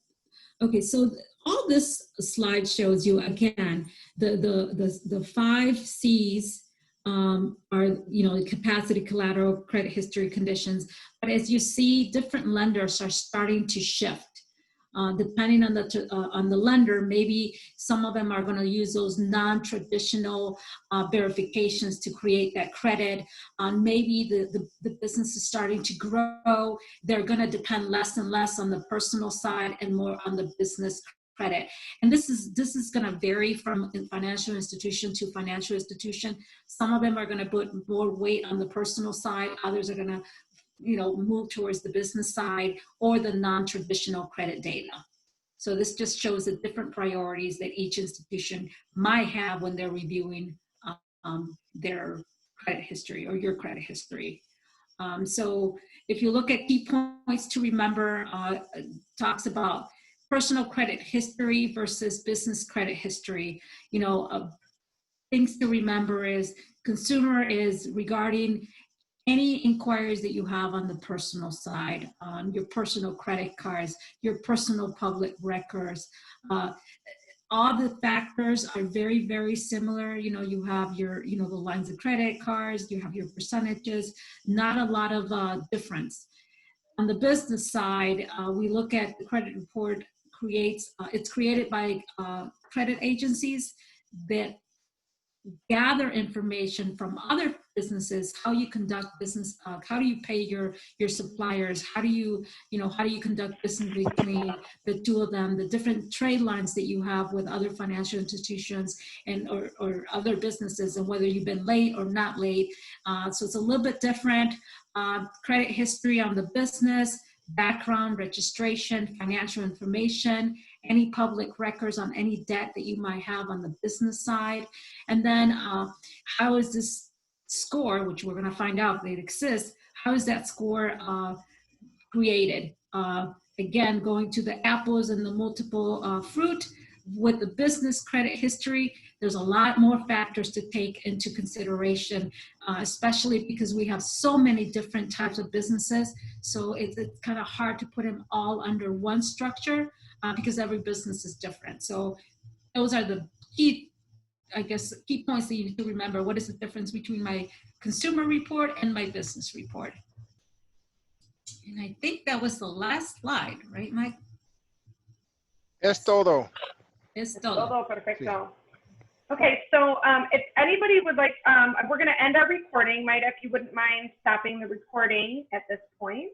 [SPEAKER 4] okay? So all this slide shows you again the 5 C's are capacity, collateral, credit history, conditions. But as you see, different lenders are starting to shift. Depending on the lender, maybe some of them are going to use those non-traditional verifications to create that credit. Maybe the business is starting to grow. They're going to depend less and less on the personal side and more on the business credit. And this is going to vary from financial institution to financial institution. Some of them are going to put more weight on the personal side. Others are going to move towards the business side or the non-traditional credit data. So this just shows the different priorities that each institution might have when they're reviewing their credit history or your credit history. So if you look at key points to remember, talks about personal credit history versus business credit history. Things to remember is consumer is regarding any inquiries that you have on the personal side, on your personal credit cards, your personal public records. All the factors are very, very similar. You have your, the lines of credit cards, you have your percentages, not a lot of difference. On the business side, we look at the credit report it's created by credit agencies that gather information from other businesses, how you conduct business, how do you pay your suppliers, how do you conduct business between the two of them, the different trade lines that you have with other financial institutions and or other businesses, and whether you've been late or not late. So it's a little bit different. Credit history on the business, background, registration, financial information, any public records on any debt that you might have on the business side. And then how is this score, which we're going to find out that it exists, how is that score created? Again, going to the apples and the multiple fruit. With the business credit history, there's a lot more factors to take into consideration, especially because we have so many different types of businesses. So it's kind of hard to put them all under one structure because every business is different. So those are the key points that you need to remember. What is the difference between my consumer report and my business report? And I think that was the last slide, right, Mike?
[SPEAKER 3] Es todo.
[SPEAKER 4] Es todo.
[SPEAKER 1] Todo perfecto. Okay, so if anybody would like, we're going to end our recording. Maida, if you wouldn't mind stopping the recording at this point.